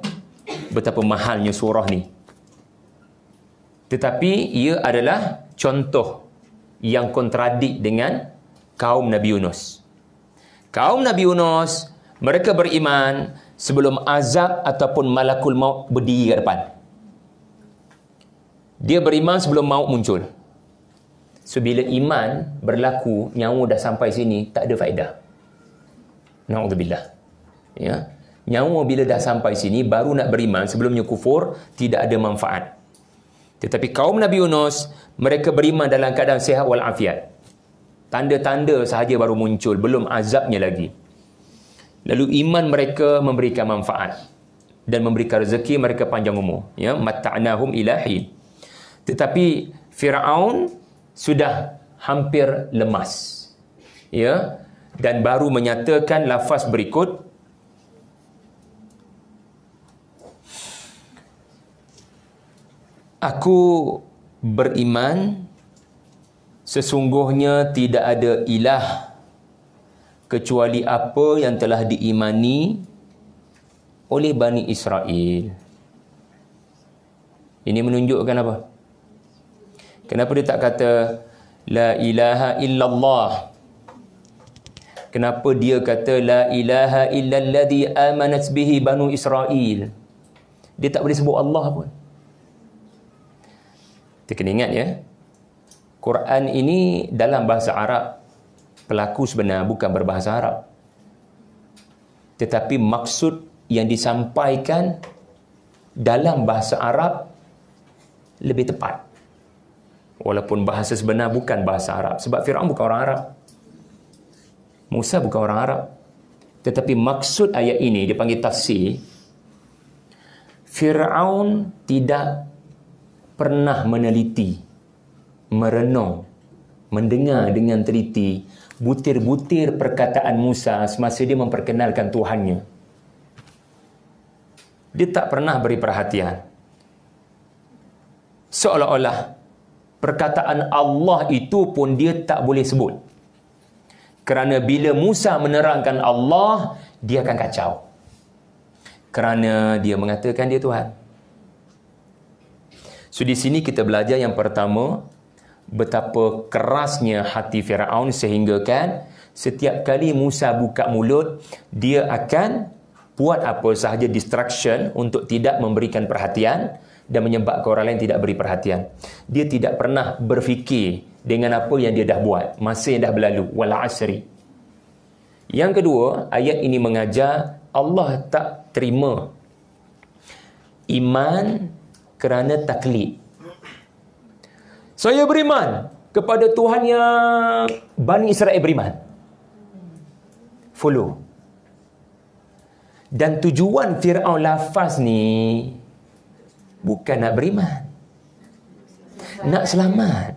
Betapa mahalnya surah ni. Tetapi ia adalah contoh yang kontradik dengan kaum Nabi Yunus. Kaum Nabi Yunus, mereka beriman sebelum azab ataupun malakul maut berdiri ke depan. Dia beriman sebelum maut muncul. So, bila iman berlaku, nyawa dah sampai sini, tak ada faedah. Na'udzubillah. Ya. Nyawa bila dah sampai sini, baru nak beriman, sebelumnya kufur, tidak ada manfaat. Tetapi kaum Nabi Yunus, mereka beriman dalam keadaan sihat walafiat. Tanda-tanda sahaja baru muncul, belum azabnya lagi. Lalu iman mereka memberikan manfaat dan memberikan rezeki mereka panjang umur. Ya, matta'nahum ilahi. Tetapi Firaun sudah hampir lemas. Ya, dan baru menyatakan lafaz berikut, aku beriman sesungguhnya tidak ada ilah kecuali apa yang telah diimani oleh Bani Israel. Ini menunjukkan apa? Kenapa dia tak kata la ilaha illallah? Kenapa dia kata la ilaha illalladzi amanat bihi Banu Israel? Dia tak boleh sebut Allah pun. Kita kena ingat ya, Quran ini dalam bahasa Arab. Pelaku sebenar bukan berbahasa Arab. Tetapi maksud yang disampaikan dalam bahasa Arab lebih tepat. Walaupun bahasa sebenar bukan bahasa Arab. Sebab Firaun bukan orang Arab. Musa bukan orang Arab. Tetapi maksud ayat ini dipanggil tafsir. Firaun tidak pernah meneliti, merenung, mendengar dengan teliti butir-butir perkataan Musa semasa dia memperkenalkan Tuhannya. Dia tak pernah beri perhatian. Seolah-olah perkataan Allah itu pun dia tak boleh sebut. Kerana bila Musa menerangkan Allah, dia akan kacau. Kerana dia mengatakan dia Tuhan. So di sini kita belajar yang pertama, betapa kerasnya hati Firaun sehingga kan setiap kali Musa buka mulut, dia akan buat apa sahaja distraction untuk tidak memberikan perhatian dan menyebabkan orang lain tidak beri perhatian. Dia tidak pernah berfikir dengan apa yang dia dah buat, masa yang dah berlalu, wal asri. Yang kedua, ayat ini mengajar Allah tak terima iman kerana taklid. Saya beriman kepada Tuhan yang Bani Israel beriman. Follow. Dan tujuan Firaun lafaz ni bukan nak beriman. Nak selamat.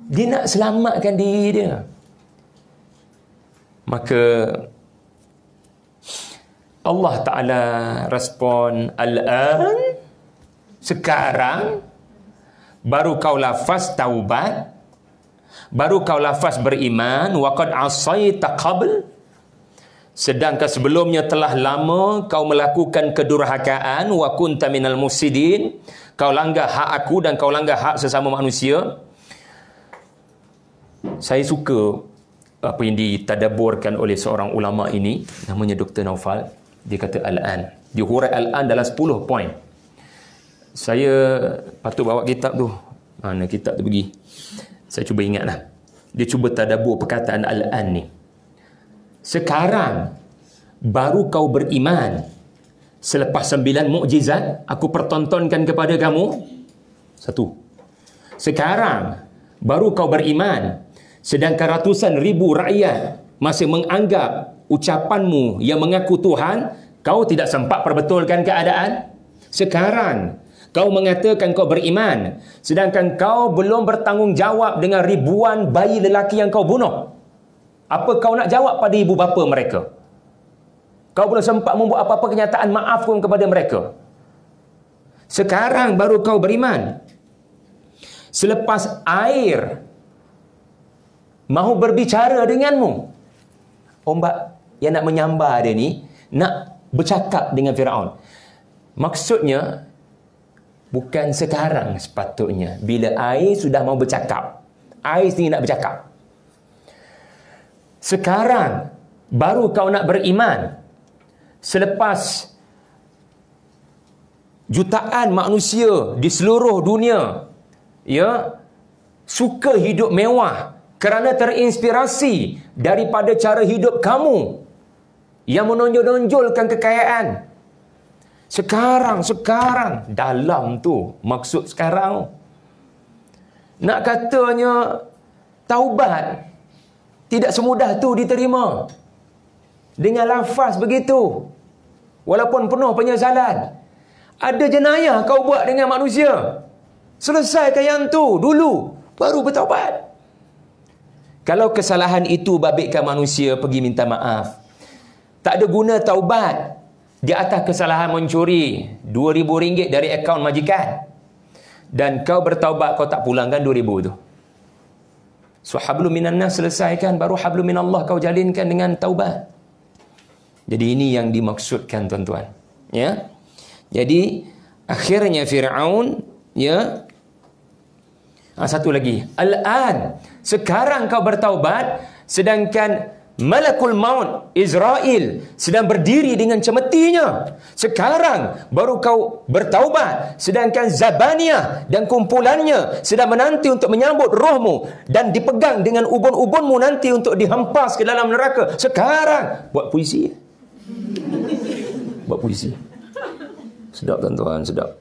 Dia nak selamatkan diri dia. Maka Allah Ta'ala respon, al-an, sekarang baru kau lafaz taubat, baru kau lafaz beriman, waqad asaita qabl, sedangkan sebelumnya telah lama kau melakukan kedurhakaan, wa kunta minal mufsidin, kau langgar hak aku dan kau langgar hak sesama manusia. Saya suka apa yang ditadaburkan oleh seorang ulama ini, namanya Dr. Naufal. Dia kata al-an, dia hurai al-an dalam 10 poin. Saya patut bawa kitab tu. Mana kitab tu pergi? Saya cuba ingatlah. Dia cuba tadabbur perkataan al-an ni. Sekarang baru kau beriman selepas 9 mukjizat aku pertontonkan kepada kamu. 1. Sekarang baru kau beriman sedangkan ratusan ribu rakyat masih menganggap ucapanmu yang mengaku Tuhan, kau tidak sempat perbetulkan keadaan. Sekarang kau mengatakan kau beriman sedangkan kau belum bertanggungjawab dengan ribuan bayi lelaki yang kau bunuh. Apa kau nak jawab pada ibu bapa mereka? Kau belum sempat membuat apa-apa kenyataan maaf pun kepada mereka. Sekarang baru kau beriman selepas air mahu berbicara denganmu. Ombak yang nak menyambar dia ni nak bercakap dengan Firaun. Maksudnya bukan sekarang sepatutnya, bila air sudah mau bercakap. Air sendiri nak bercakap. Sekarang baru kau nak beriman selepas jutaan manusia di seluruh dunia suka hidup mewah kerana terinspirasi daripada cara hidup kamu yang menonjol-nonjolkan kekayaan. Sekarang dalam tu maksud sekarang. Nak katanya taubat tidak semudah tu diterima. Dengan lafaz begitu, walaupun penuh penyesalan. Ada jenayah kau buat dengan manusia, selesaikan yang tu dulu, baru bertaubat. Kalau kesalahan itu babitkan manusia pergi minta maaf, tak ada guna taubat di atas kesalahan mencuri RM2,000 dari akaun majikan, dan kau bertaubat kau tak pulangkan RM2,000 tu. So hablum minan nas selesaikan, baru hablum minallah kau jalinkan dengan taubat. Jadi ini yang dimaksudkan tuan-tuan. Ya. Jadi akhirnya Firaun satu lagi. Al-an, sekarang kau bertaubat sedangkan Malakul Maut Israel sedang berdiri dengan cemetinya. Sekarang baru kau bertaubat sedangkan Zabaniyah dan kumpulannya sedang menanti untuk menyambut rohmu dan dipegang dengan ubun-ubunmu nanti untuk dihempas ke dalam neraka. Sekarang buat puisi. Buat puisi. Sedap tuan-tuan, sedap.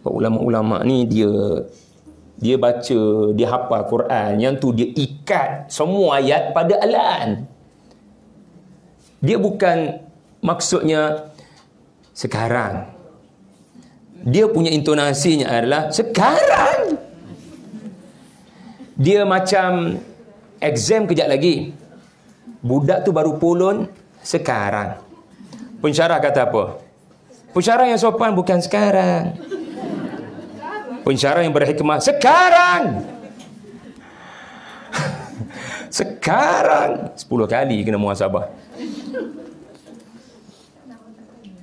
Ulama-ulama ni dia baca, dia hafal Quran, yang tu dia ikat semua ayat pada al-an. Dia bukan maksudnya sekarang. Dia punya intonasinya adalah sekarang. Dia macam exam kejap lagi. Budak tu baru pulun sekarang. Pensyarah kata apa? Pensyarah yang sopan bukan sekarang. Pensyarah yang berhikmah sekarang. Sekarang 10 kali kena muhasabah.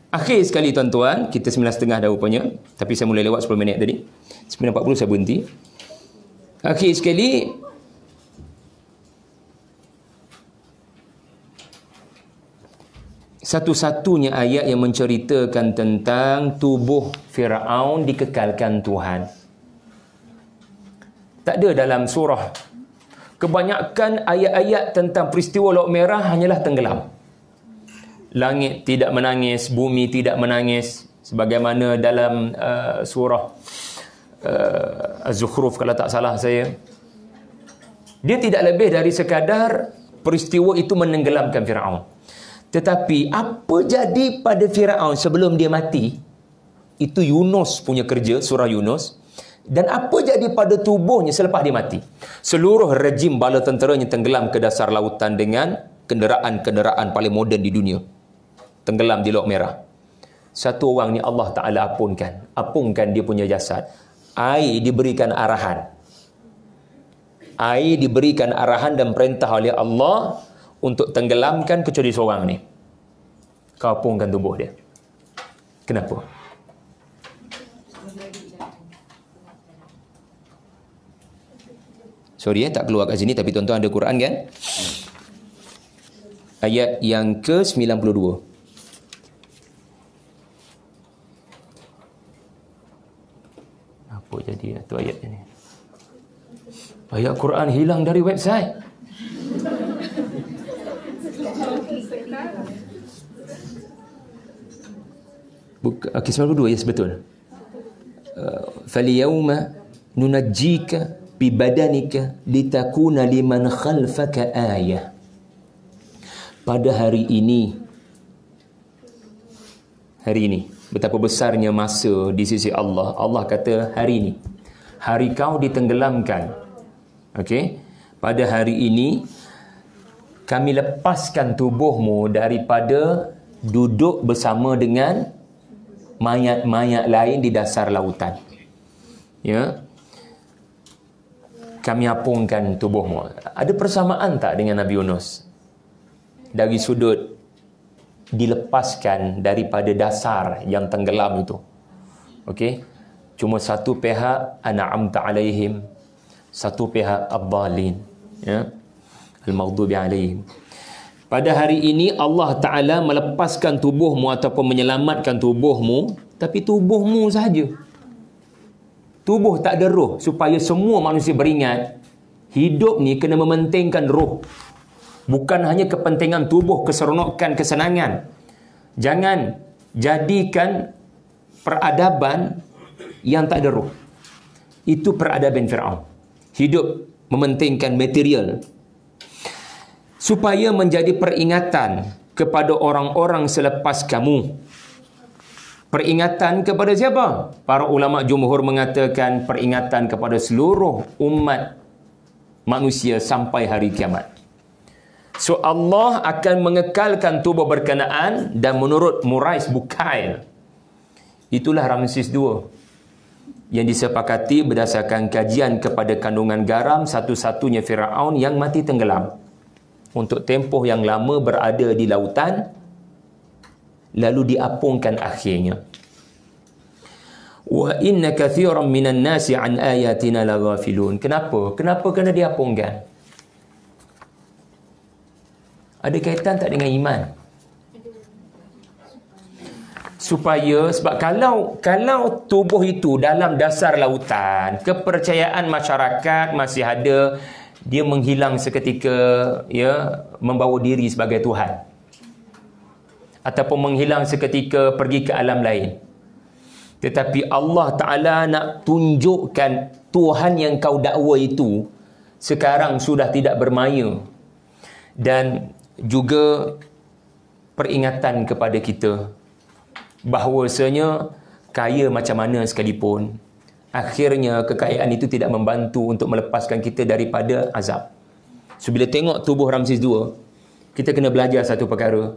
Akhir sekali tuan-tuan, kita 9.30 dah rupanya, tapi saya mulai lewat 10 minit tadi. 9.40 saya berhenti. Akhir sekali, satu-satunya ayat yang menceritakan tentang tubuh Firaun dikekalkan Tuhan. Tak ada dalam surah. Kebanyakan ayat-ayat tentang peristiwa Laut Merah hanyalah tenggelam. Langit tidak menangis, bumi tidak menangis, sebagaimana dalam surah Az-Zukhruf kalau tak salah saya. Dia tidak lebih dari sekadar peristiwa itu menenggelamkan Firaun. Tetapi apa jadi pada Firaun sebelum dia mati? Itu Yunus punya kerja, surah Yunus. Dan apa jadi pada tubuhnya selepas dia mati? Seluruh rejim bala tenteranya tenggelam ke dasar lautan dengan kenderaan-kenderaan paling moden di dunia. Tenggelam di Laut Merah. Satu orang ni Allah Ta'ala apungkan dia punya jasad. Air diberikan arahan. Air diberikan arahan dan perintah oleh Allah untuk tenggelamkan kecuali seorang ni. Kau apungkan tubuh dia. Kenapa? Sorry tak keluar kat sini, tapi tuan-tuan ada Quran kan? Ayat yang ke-92. Apa jadi tu ayat ni? Ayat Quran hilang dari website. Okey, 92, yes betul. Faliyawma nunajjika bibadanika litakuna liman khalfaka ayah. Pada hari ini, betapa besarnya masa di sisi Allah. Allah kata hari ini, hari kau ditenggelamkan. Okey, pada hari ini kami lepaskan tubuhmu daripada duduk bersama dengan mayat-mayat lain di dasar lautan. Ya. Kami apungkan tubuhmu. Ada persamaan tak dengan Nabi Yunus? Dari sudut dilepaskan daripada dasar yang tenggelam itu. Okey. Cuma satu pihak an'amta alaihim, satu pihak ad-dhalin, ya. Al-maghdubi alaihim. Pada hari ini Allah Ta'ala melepaskan tubuhmu ataupun menyelamatkan tubuhmu, tapi tubuhmu sahaja. Tubuh tak ada roh, supaya semua manusia beringat hidup ni kena mementingkan roh. Bukan hanya kepentingan tubuh, keseronokan, kesenangan. Jangan jadikan peradaban yang tak ada roh. Itu peradaban Fir'aun. Hidup mementingkan material. Supaya menjadi peringatan kepada orang-orang selepas kamu. Peringatan kepada siapa? Para ulama jumhur mengatakan peringatan kepada seluruh umat manusia sampai hari kiamat. So Allah akan mengekalkan tubuh berkenaan, dan menurut Murais Bukail, itulah Ramses II yang disepakati berdasarkan kajian kepada kandungan garam, satu-satunya Firaun yang mati tenggelam. Untuk tempoh yang lama berada di lautan, lalu diapungkan akhirnya. Wa inna kathiran minan nasi an ayatina laghafilun. Kenapa? Kenapa kena diapungkan? Ada kaitan tak dengan iman? Sebab kalau tubuh itu dalam dasar lautan, kepercayaan masyarakat masih ada, dia menghilang seketika, ya, membawa diri sebagai Tuhan, ataupun menghilang seketika pergi ke alam lain. Tetapi Allah Ta'ala nak tunjukkan Tuhan yang kau dakwa itu sekarang sudah tidak bermaya. Dan juga peringatan kepada kita bahawasanya kaya macam mana sekalipun, akhirnya kekayaan itu tidak membantu untuk melepaskan kita daripada azab. So bila tengok tubuh Ramses II, kita kena belajar satu perkara.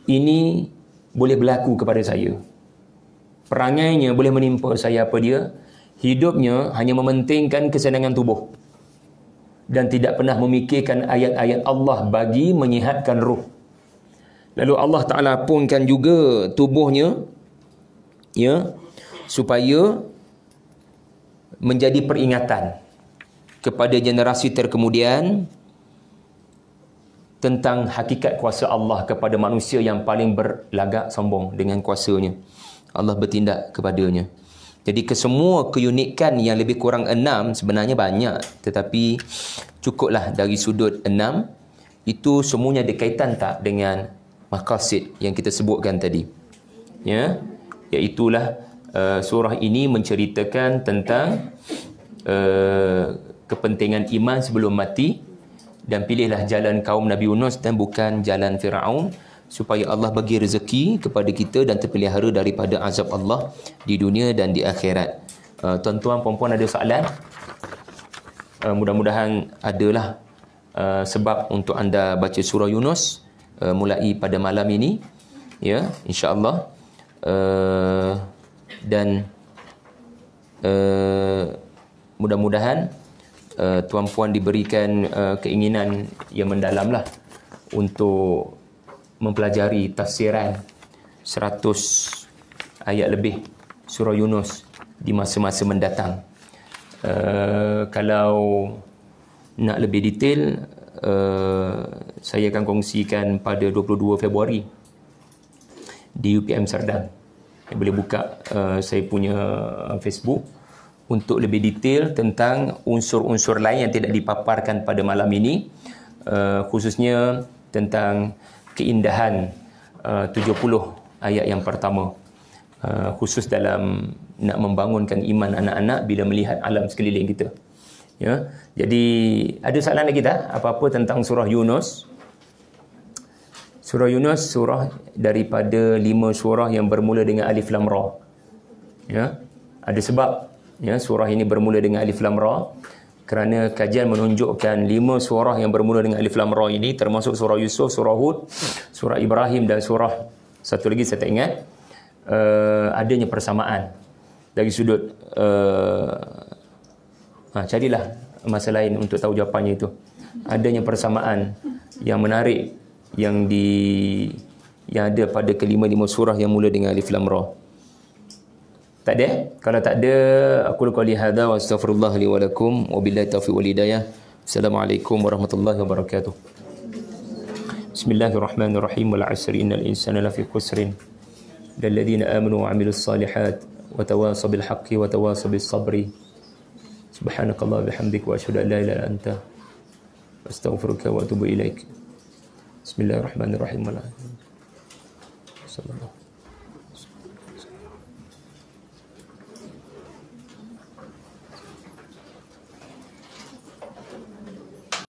Ini boleh berlaku kepada saya. Perangainya boleh menimpa saya apa dia? Hidupnya hanya mementingkan kesenangan tubuh dan tidak pernah memikirkan ayat-ayat Allah bagi menyihatkan ruh. Lalu Allah Ta'ala punkan juga tubuhnya, ya, supaya menjadi peringatan kepada generasi terkemudian tentang hakikat kuasa Allah kepada manusia yang paling berlagak sombong dengan kuasanya. Allah bertindak kepadanya. Jadi kesemua keunikan yang lebih kurang 6 sebenarnya banyak, tetapi cukuplah dari sudut 6. Itu semuanya ada kaitan tak dengan maqasid yang kita sebutkan tadi, ya, iaitulah surah ini menceritakan tentang kepentingan iman sebelum mati, dan pilihlah jalan kaum Nabi Yunus dan bukan jalan Firaun, supaya Allah bagi rezeki kepada kita dan terpelihara daripada azab Allah di dunia dan di akhirat. Tuan-tuan, puan-puan ada soalan? Mudah-mudahan adalah sebab untuk anda baca surah Yunus mulai pada malam ini, ya, insya-Allah. Dan mudah-mudahan tuan-puan diberikan keinginan yang mendalam lah untuk mempelajari tafsiran 100 ayat lebih surah Yunus di masa-masa mendatang. Kalau nak lebih detail, saya akan kongsikan pada 22 Februari di UPM Serdang. Saya boleh buka saya punya Facebook untuk lebih detail tentang unsur-unsur lain yang tidak dipaparkan pada malam ini, khususnya tentang keindahan 70 ayat yang pertama, khusus dalam nak membangunkan iman anak-anak bila melihat alam sekeliling kita. Ya, jadi ada soalan lagi tak? Apa-apa tentang surah Yunus? Surah Yunus surah daripada 5 surah yang bermula dengan alif lam ra. Ya, ada sebab ya surah ini bermula dengan alif lam ra, kerana kajian menunjukkan 5 surah yang bermula dengan alif lam ra ini, termasuk surah Yusuf, surah Hud, surah Ibrahim dan surah satu lagi saya tak ingat, adanya persamaan dari sudut carilah masa lain untuk tahu jawapannya itu. Adanya persamaan yang menarik yang ada pada kelima-lima surah yang mula dengan alif lam ra. Tak ada? Kalau tak ada, aku qouli hadza wa astaghfirullah li wa lakum wa billahi taufiq wal hidayah. Assalamualaikum warahmatullahi wabarakatuh. Bismillahirrahmanirrahim. Wal 'asri innal insana lafi khusrin. Lilladzina amanu wa 'amilus solihat wa tawasaw bil haqqi wa tawasaw bis sabri. Subhanakallah bihamdik wa asyhadu an la ilaha illa anta astaghfiruka wa atubu ilaik. Bismillahirrahmanirrahim. Sallallahu